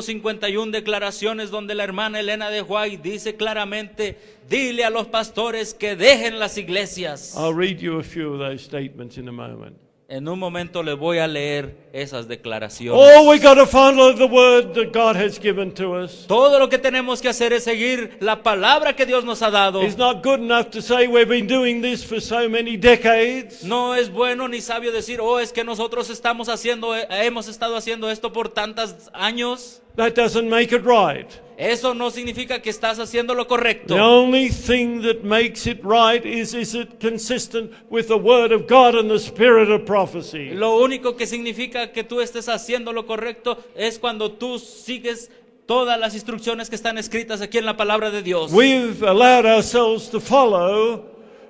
51 declaraciones donde la hermana Elena de White dice claramente, dile a los pastores que dejen las iglesias. I'll read you a few of those statements in a moment. En un momento le voy a leer esas declaraciones. Oh, we got to follow the word that God has given to us. Todo lo que tenemos que hacer es seguir la palabra que Dios nos ha dado. It's not good enough to say we've been doing this for so many decades. No es bueno ni sabio decir, oh, es que nosotros hemos estado haciendo esto por tantos años. That doesn't make it right. Eso no significa que estás haciendo lo correcto. The only thing that makes it right is it consistent with the word of God and the spirit of prophecy. Lo único que significa que tú estés haciendo lo correcto es cuando tú sigues todas las instrucciones que están escritas aquí en la palabra de Dios. We've allowed ourselves to follow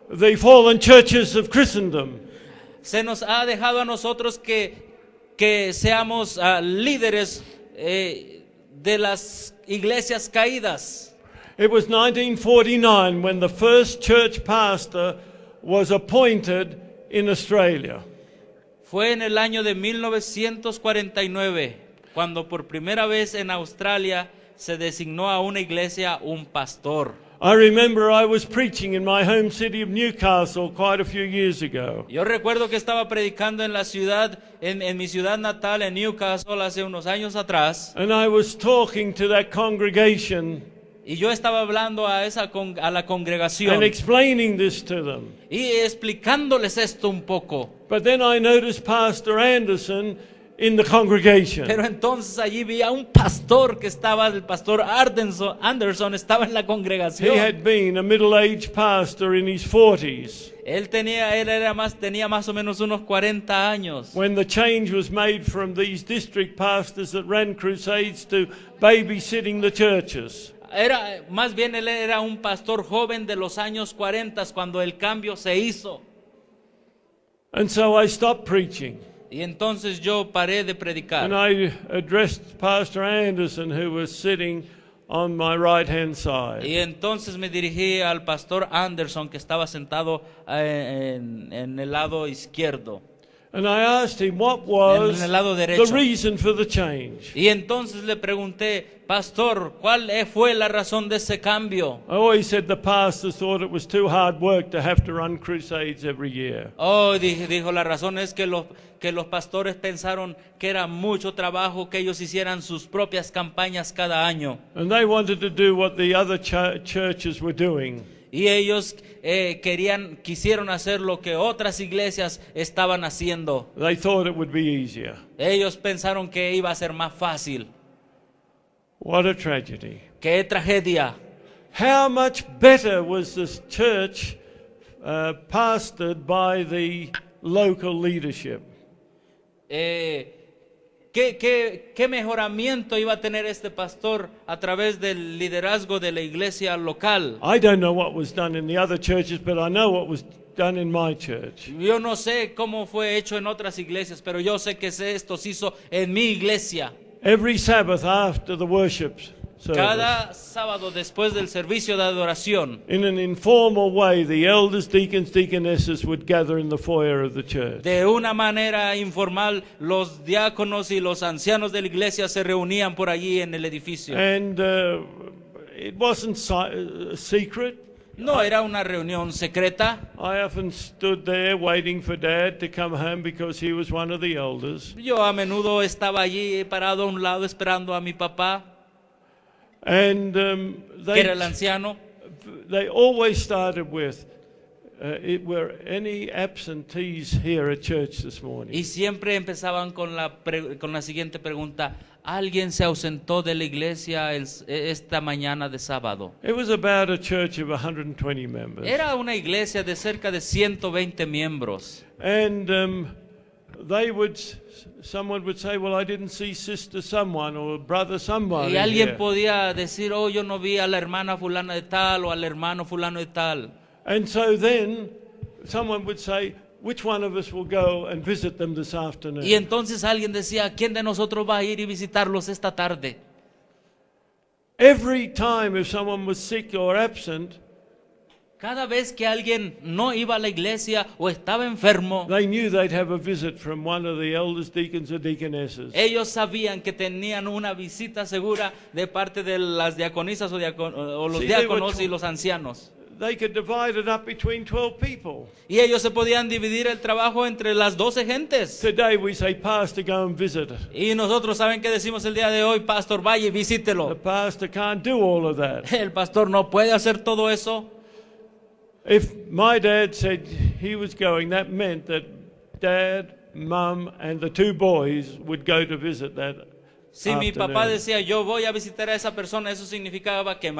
the fallen churches of Christendom. Se nos ha dejado a nosotros que seamos líderes de las iglesias caídas. It was 1949 when the first church pastor was appointed in Australia. Fue en el año de 1949 cuando por primera vez en Australia se designó a una iglesia un pastor. I remember I was preaching in my home city of Newcastle quite a few years ago. Yo recuerdo que estaba predicando en la ciudad, en mi ciudad natal, en Newcastle, hace unos años atrás. And I was talking to that congregation Y yo estaba hablando a la congregación and explaining this to them. y explicándoles esto un poco. But then I noticed Pastor Anderson in the congregation. Pero entonces allí vi a un pastor que estaba, el pastor Anderson estaba en la He congregación. had been a middle-aged pastor in his 40s Él tenía más o menos unos 40 años. when the change was made from these district pastors that ran crusades to babysitting the churches. Más bien él era un pastor joven de los años 40 cuando el cambio se hizo. And so I stopped preaching. Y entonces yo paré de predicar. And I addressed Pastor Anderson, who was sitting on my right-hand side. Y entonces me dirigí al pastor Anderson que estaba sentado en el lado izquierdo. And I asked him what was En el lado derecho. the reason for the change. Y entonces le pregunté, pastor, ¿cuál fue la razón de ese cambio? I always said the pastors thought it was too hard work to have to run crusades every year. Oh, dijo, la razón es que los pastores pensaron que era mucho trabajo que ellos hicieran sus propias campañas cada año. And they wanted to do what the other churches were doing. Y ellos quisieron hacer lo que otras iglesias estaban haciendo. They thought it would be easier. Ellos pensaron que iba a ser más fácil. What a tragedy. ¡Qué tragedia! How much better was this church pastored by the local leadership? ¿Qué mejoramiento iba a tener este pastor a través del liderazgo de la iglesia local? I don't know what was done in the other churches, but I know what was done in my church. Yo no sé cómo fue hecho en otras iglesias, pero yo sé que esto se hizo en mi iglesia. Every Sabbath after the worship service, Cada sábado después del servicio de adoración, in an informal way, the elders, deacons, deaconesses would gather in the foyer of the church. de una manera informal, los diáconos y los ancianos de la iglesia se reunían por allí en el edificio. And it wasn't secret. No era una reunión secreta. I often stood there waiting for Dad to come home because he was one of the elders. Yo a menudo estaba allí parado a un lado esperando a mi papá, And que era el anciano. they always started with, were any absentees here at church this morning? Y siempre empezaban con con la siguiente pregunta: ¿alguien se ausentó de la iglesia esta mañana de sábado? It was about a church of 120 members. Era una iglesia de cerca de 120 miembros. And someone would say, well, I didn't see sister someone or brother someone Y in alguien here. podía decir: oh, yo no vi a la hermana fulana de tal o al hermano fulano de tal. And so then someone would say, which one of us will go and visit them this afternoon? Y entonces alguien decía: ¿quién de nosotros va a ir y visitarlos esta tarde? Every time if someone was sick or absent, Cada vez que alguien no iba a la iglesia o estaba enfermo, they knew they'd have a visit from one of the elders, deacons, or deaconesses. ellos sabían que tenían una visita segura de parte de las diaconisas o los Sí, they were diáconos y los ancianos. They could divide it up between 12 people. Y ellos se podían dividir el trabajo entre las 12 gentes. Today we say, Pastor, go and visit. Y nosotros, ¿saben qué decimos el día de hoy? Pastor, vaya y The visítelo. pastor can't do all of that. El pastor no puede hacer todo eso. If my dad said he was going, that meant that Dad, Mum, and the two boys would go to visit that Si mi papá afternoon. decía: yo voy a visitar a esa persona, eso significaba que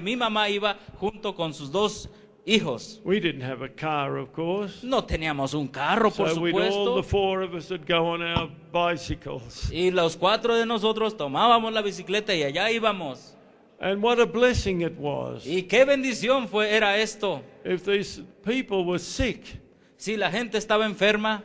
mi mamá iba junto con sus dos hijos. We didn't have a car, of course. No teníamos un carro, por So all supuesto. the four of us would go on our bicycles. Y los 4 de nosotros tomábamos la bicicleta y allá íbamos. And what a blessing it was. Y qué bendición era esto. If these people were sick, Si la gente estaba enferma,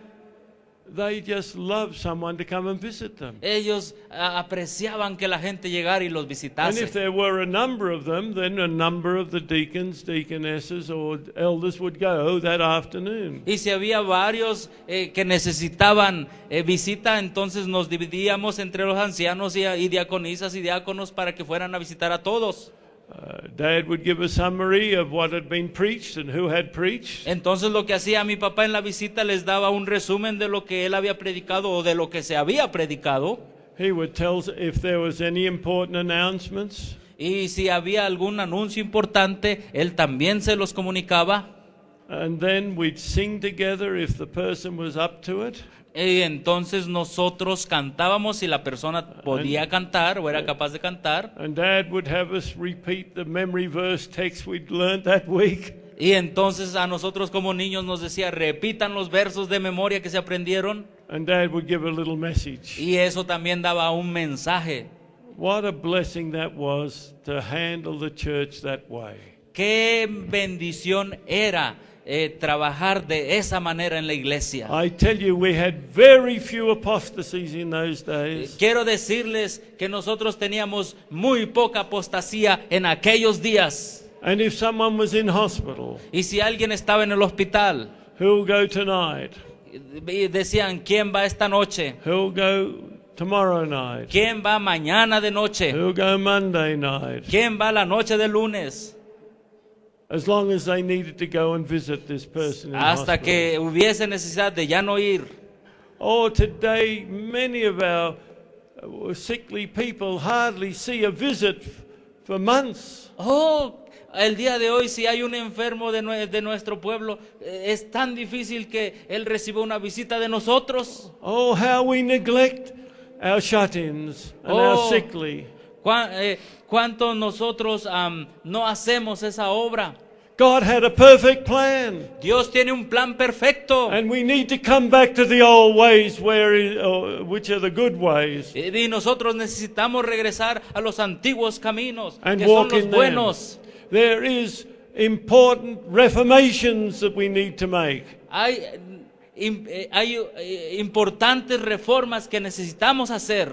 they just loved someone to come and visit them. ellos apreciaban que la gente llegara y los And if visitase. there were a number of them, then a number of the deacons, deaconesses, or elders would go that afternoon. Y si había varios que necesitaban visita, entonces nos dividíamos entre los ancianos y diaconisas y diáconos para que fueran a visitar a todos. Dad would give a summary of what had been preached and who had preached. Entonces lo que hacía mi papá en la visita, les daba un resumen de lo que él había predicado o de lo que se había predicado. He would tell if there was any important announcements. Y si había algún anuncio importante, él también se los comunicaba. And then we'd sing together if the person was up to it. Y entonces nosotros cantábamos si la persona podía cantar o era capaz de cantar. And Dad would have us repeat the memory verse text we'd learned that week. Y entonces a nosotros como niños nos decía: repitan los versos de memoria que se aprendieron. And Dad would give a little message. Y eso también daba un mensaje. What a blessing that was to handle the church that way. Qué bendición era trabajar de esa manera en la iglesia. I tell you, we had very few apostasies in those days. Quiero decirles que nosotros teníamos muy poca apostasía en aquellos días. And if someone was in hospital, Y si alguien estaba en el hospital, who'll go tonight? y decían: ¿quién va esta noche? Who'll go tomorrow night? ¿Quién va mañana de noche? Who'll go Monday night? ¿Quién va la noche de lunes? As long as they needed to go and visit this person in Hasta hospital. que hubiese necesidad de ya no ir. Oh, today many of our sickly people hardly see a visit for months. Oh, el día de hoy, si hay un enfermo de nuestro pueblo, es tan difícil que él reciba una visita de nosotros. Oh, how we neglect our shut-ins and our sickly. ¿Cuánto nosotros no hacemos esa obra? God had a perfect plan. Dios tiene un plan perfecto. And we need to come back to the old ways which are the good ways. Y nosotros necesitamos regresar a los antiguos caminos, And que son walk los in them. buenos. There is important reformations that we need to make. Hay importantes reformas que necesitamos hacer.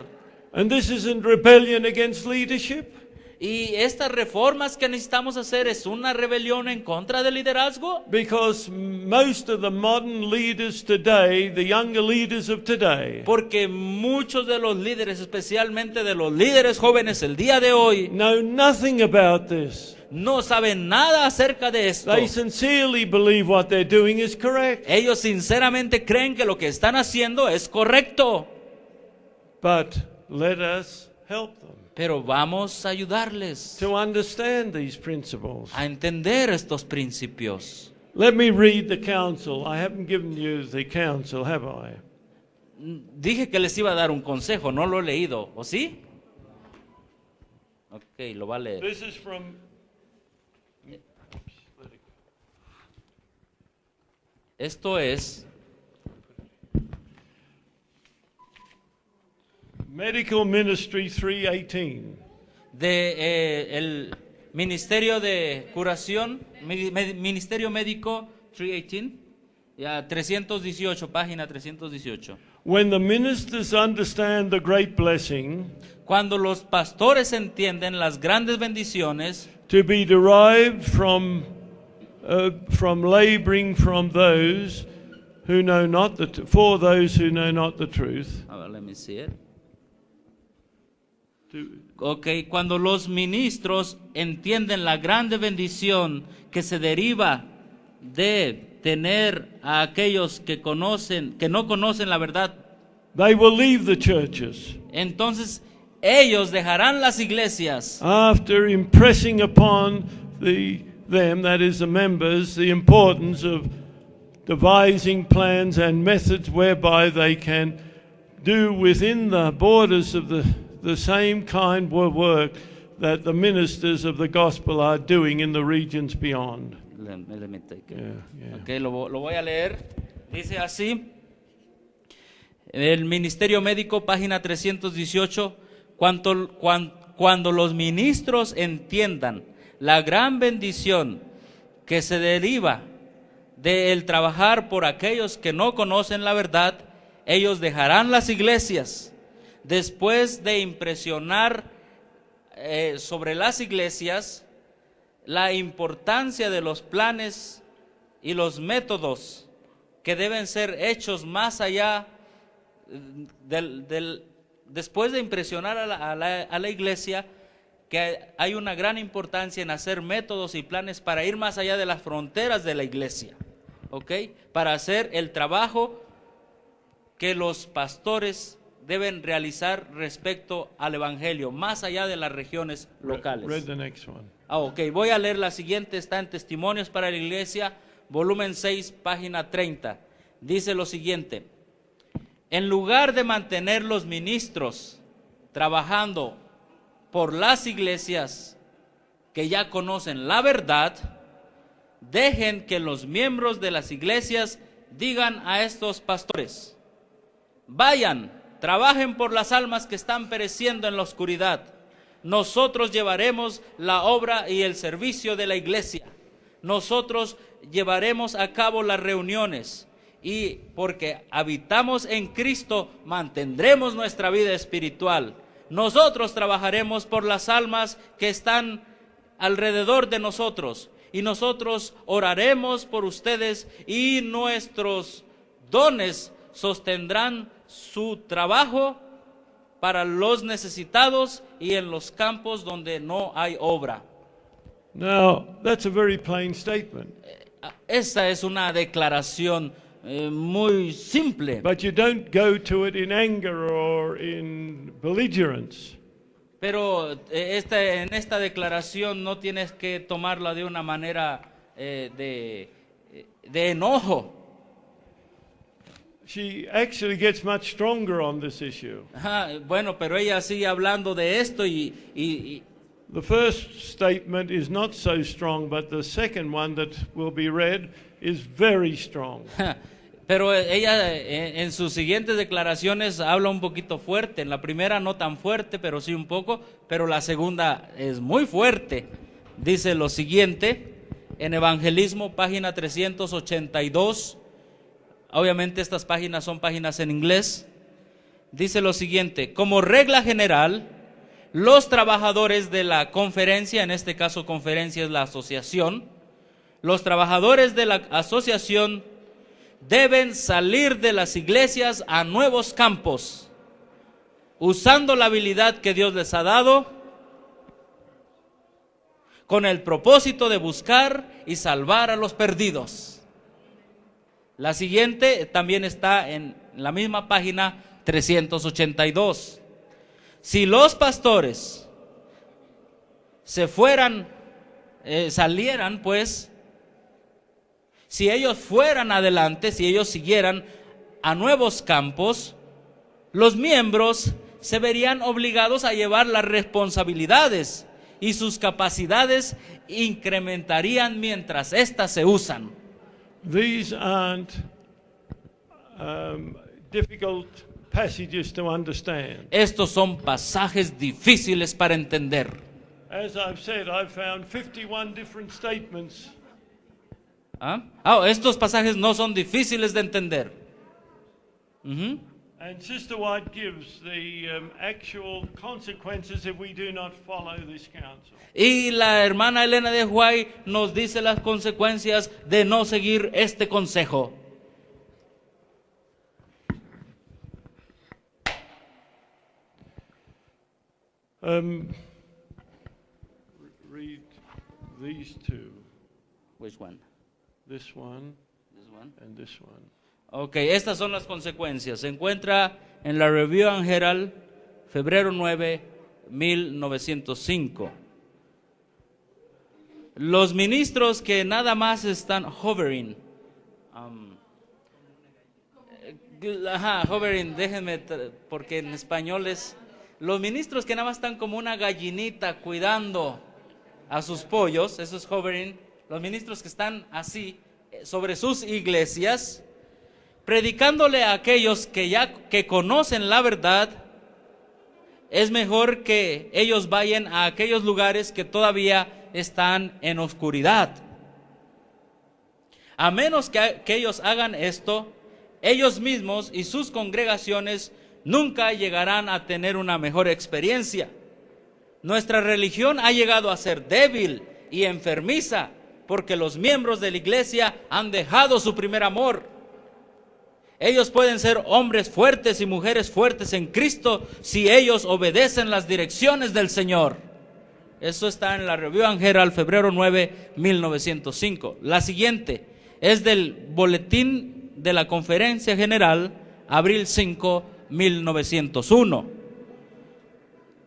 And this isn't rebellion against leadership. Y estas reformas que necesitamos hacer es una rebelión en contra del liderazgo. Because most of the modern leaders today, the younger leaders of today, Porque muchos de los líderes, especialmente de los líderes jóvenes el día de hoy, know nothing about this. no saben nada acerca de esto. They sincerely believe what they're doing is correct. Ellos sinceramente creen que lo que están haciendo es correcto. But let us help them Pero vamos a ayudarles to understand these principles. a entender estos principios. Let me read the counsel. I haven't given you the counsel, have I? Dije que les iba a dar un consejo, no lo he leído, ¿o sí? Ok, lo va a leer. This is from Esto es Medical Ministry 318. de el Ministerio de Curación, Ministerio Médico 318, ya 318, página 318. When the ministers understand the great blessing Cuando los pastores entienden las grandes bendiciones to be derived from laboring from those who know not for those who know not the truth. A ver, let me see it. To- Ok, cuando los ministros entienden la grande bendición que se deriva de tener a aquellos que no conocen la verdad, They will leave the churches entonces ellos dejarán las iglesias after impressing upon them, that is the members, the importance of devising plans and methods whereby they can do within the borders of the same kind of work that the ministers of the gospel are doing in the regions beyond. Let me take it. Yeah. Ok, lo voy a leer. Dice así, el Ministerio Médico, página 318, cuando los ministros entiendan la gran bendición que se deriva del trabajar por aquellos que no conocen la verdad, ellos dejarán las iglesias. Después de impresionar sobre las iglesias la importancia de los planes y los métodos que deben ser hechos más allá después de impresionar a la iglesia, que hay una gran importancia en hacer métodos y planes para ir más allá de las fronteras de la iglesia, ¿ok? Para hacer el trabajo que los pastores deben realizar respecto al evangelio, más allá de las regiones locales. Read the next one. Ok, voy a leer la siguiente, está en Testimonios para la Iglesia, volumen 6, página 30. Dice lo siguiente: en lugar de mantener los ministros trabajando por las iglesias que ya conocen la verdad, dejen que los miembros de las iglesias digan a estos pastores: vayan, trabajen por las almas que están pereciendo en la oscuridad. Nosotros llevaremos la obra y el servicio de la iglesia. Nosotros llevaremos a cabo las reuniones. Y porque habitamos en Cristo, mantendremos nuestra vida espiritual. Nosotros trabajaremos por las almas que están alrededor de nosotros. Y nosotros oraremos por ustedes, y nuestros dones sostendrán su trabajo para los necesitados y en los campos donde no hay obra. Now, that's a very plain statement. Esta es una declaración muy simple. But you don't go to it in anger or in belligerence. Pero en esta declaración no tienes que tomarla de una manera de enojo. She actually gets much stronger on this issue. Ajá, bueno, pero ella sigue hablando de esto y The first statement is not so strong, but the second one that will be read is very strong. pero ella en sus siguientes declaraciones habla un poquito fuerte. En la primera no tan fuerte, pero sí un poco, pero la segunda es muy fuerte. Dice lo siguiente en Evangelismo, página 382. Obviamente estas páginas son páginas en inglés. dice lo siguiente: como regla general, los trabajadores de la conferencia, en este caso conferencia es la asociación, los trabajadores de la asociación deben salir de las iglesias a nuevos campos, usando la habilidad que Dios les ha dado, con el propósito de buscar y salvar a los perdidos. La siguiente también está en la misma página 382. Si los pastores salieran, pues, si ellos fueran adelante, si ellos siguieran a nuevos campos, los miembros se verían obligados a llevar las responsabilidades y sus capacidades incrementarían mientras éstas se usan. These aren't difficult passages to understand. Estos son pasajes difíciles para entender. As I've said, I've found 51 different statements. Estos pasajes no son difíciles de entender. And Sister White gives the actual consequences if we do not follow this counsel. Y la hermana Elena de White nos dice las consecuencias de no seguir este consejo. Read these two. Which one? This one This one. and this one. Ok, estas son las consecuencias. Se encuentra en la Review and Herald, febrero 9, 1905. Los ministros que nada más están hovering, hovering, déjenme, porque en español es, los ministros que nada más están como una gallinita cuidando a sus pollos, eso es hovering. Los ministros que están así sobre sus iglesias, predicándole a aquellos que conocen la verdad, es mejor que ellos vayan a aquellos lugares que todavía están en oscuridad. A menos que ellos hagan esto, ellos mismos y sus congregaciones nunca llegarán a tener una mejor experiencia. Nuestra religión ha llegado a ser débil y enfermiza porque los miembros de la iglesia han dejado su primer amor. Ellos pueden ser hombres fuertes y mujeres fuertes en Cristo si ellos obedecen las direcciones del Señor. Eso está en la Review and Herald, febrero 9, 1905. La siguiente es del Boletín de la Conferencia General, abril 5, 1901.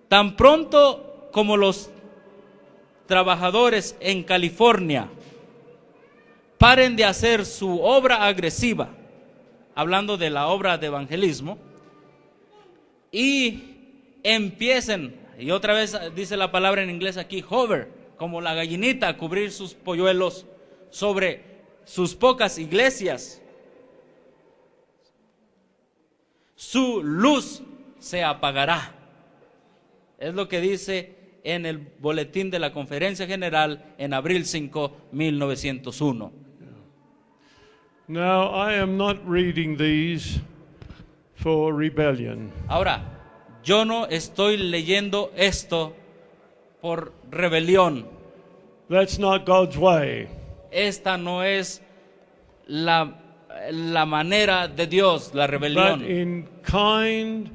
Tan pronto como los trabajadores en California paren de hacer su obra agresiva, hablando de la obra de evangelismo, y empiecen, y otra vez dice la palabra en inglés aquí, hover, como la gallinita, a cubrir sus polluelos sobre sus pocas iglesias, su luz se apagará. Es lo que dice en el Boletín de la Conferencia General en abril 5, 1901. Now, I am not reading these for rebellion. Ahora, yo no estoy leyendo esto por rebelión. That's not God's way. Esta no es la manera de Dios, la But rebelión. in kind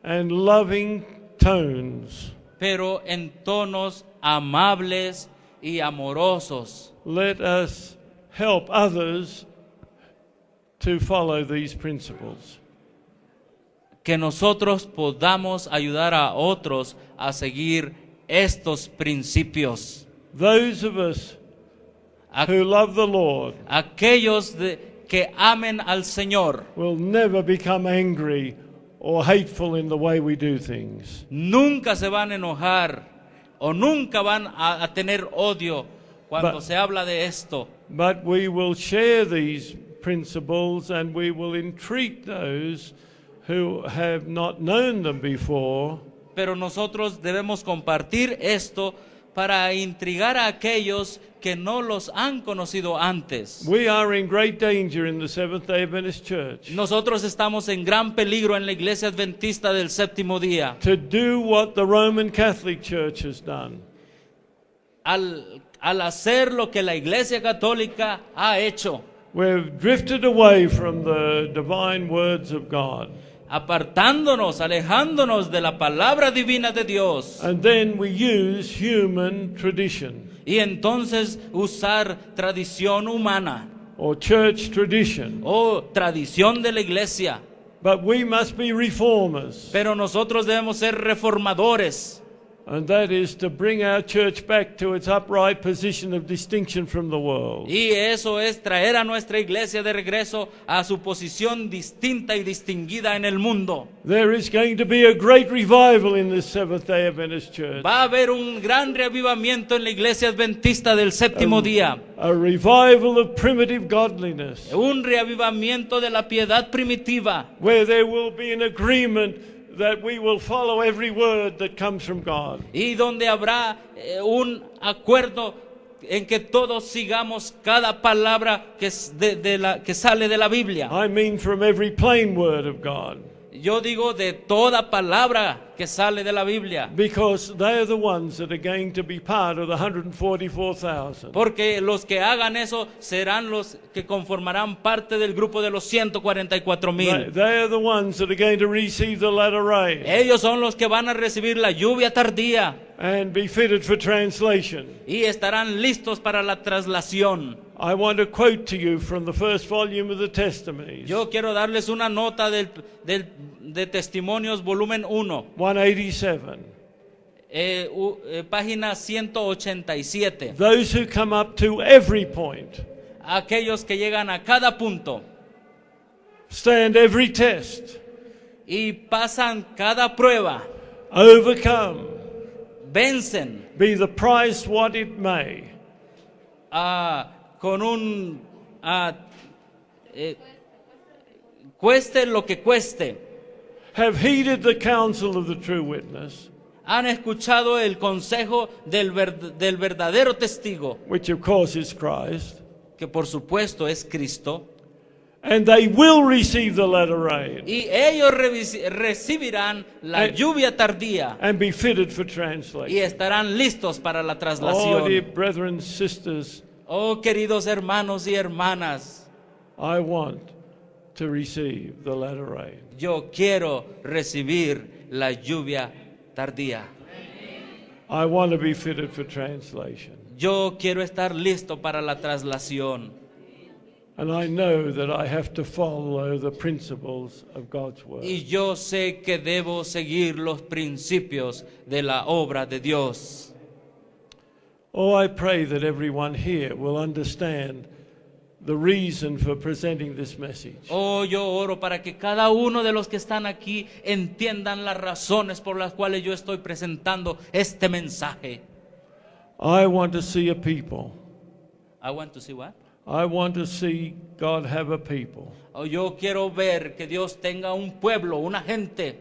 and loving tones, Pero en tonos amables y amorosos. let us help others to follow these principles. Que nosotros podamos ayudar a otros a seguir estos principios. Those of us who love the Lord Aquellos que amen al Señor will never become angry or hateful in the way we do things. nunca se van a enojar o nunca van a tener odio cuando se habla de esto. But we will share these principles and we will entreat those who have not known them before Pero nosotros debemos compartir esto para intrigar a aquellos que no los han conocido antes. We are in great danger in the Seventh-day Adventist Church Nosotros estamos en gran peligro en la iglesia adventista del séptimo día. to do what the Roman Catholic Church has done. Al hacer lo que la iglesia católica ha hecho, We've drifted away from the divine words of God. apartándonos, alejándonos de la palabra divina de Dios, And then we use human tradition y entonces usar tradición humana or church tradition. o tradición de la iglesia. But we must be reformers. Pero nosotros debemos ser reformadores, And that is to bring our church back to its upright position of distinction from the world. y eso es traer a nuestra iglesia de regreso a su posición distinta y distinguida en el mundo. There is going to be a great revival in this Seventh-day Adventist Church. Va a haber un gran reavivamiento en la iglesia adventista del séptimo día, A revival of primitive godliness, un reavivamiento de la piedad primitiva, where there will be an agreement that we will follow every word that comes from God. y donde habrá un acuerdo en que todos sigamos cada palabra que sale de la Biblia. I mean from every plain word of God, Yo digo de toda palabra que sale de la Biblia, because they are the ones that are going to be part of the 144,000. porque los que hagan eso serán los que conformarán parte del grupo de los 144,000. They are the ones that are going to receive the latter rain Ellos son los que van a recibir la lluvia tardía and be fitted for translation. y estarán listos para la traslación. I want to quote to you from the first volume of the Testimonies, Yo quiero darles una nota de Testimonios, volumen 1, 187. página 187. Those who come up to every point, Aquellos que llegan a cada punto stand every test, y pasan cada prueba, overcome, vencen be the price what it may. con un cueste lo que cueste. Have heeded the counsel of the true witness, Han escuchado el consejo del verdadero testigo, which of course is Christ, que por supuesto es Cristo, and they will receive the latter rain y ellos recibirán la lluvia tardía and be fitted for y translation. estarán listos para la Oh, dear traslación. brethren and sisters, Oh, queridos hermanos y hermanas, I want to receive the latter rain. yo quiero recibir la lluvia tardía. I want to be fitted for translation. Yo quiero estar listo para la traslación. And I know that I have to follow the principles of God's word. Y yo sé que debo seguir los principios de la obra de Dios. Oh, I pray that everyone here will understand the reason for presenting this message. Oh, yo oro para que cada uno de los que están aquí entiendan las razones por las cuales yo estoy presentando este mensaje. I want to see a people. I want to see what? I want to see God have a people Oh, yo quiero ver que Dios tenga un pueblo, una gente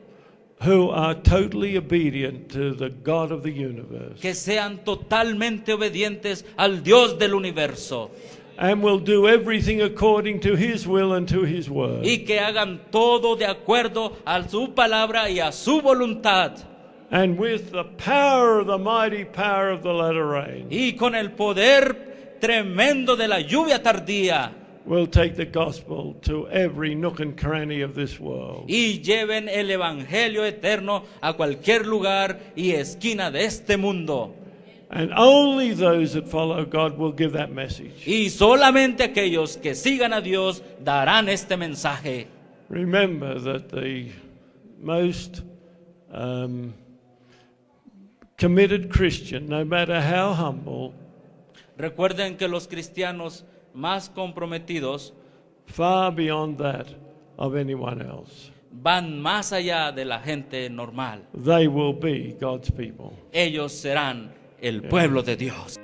who are totally obedient to the God of the universe que sean totalmente obedientes al Dios del universo and will do everything according to His will and to His word. y que hagan todo de acuerdo a su palabra y a su voluntad. And with the power of the mighty power of the latter rain, Y con el poder tremendo de la lluvia tardía, will take the gospel to every nook and cranny of this world. y lleven el evangelio eterno a cualquier lugar y esquina de este mundo. And only those that follow God will give that message. Y solamente aquellos que sigan a Dios darán este mensaje. Remember that the most committed Christian, no matter how humble, Recuerden que los cristianos más comprometidos far beyond that of anyone else, van más allá de la gente normal. they will be God's people. Ellos serán el pueblo de Dios.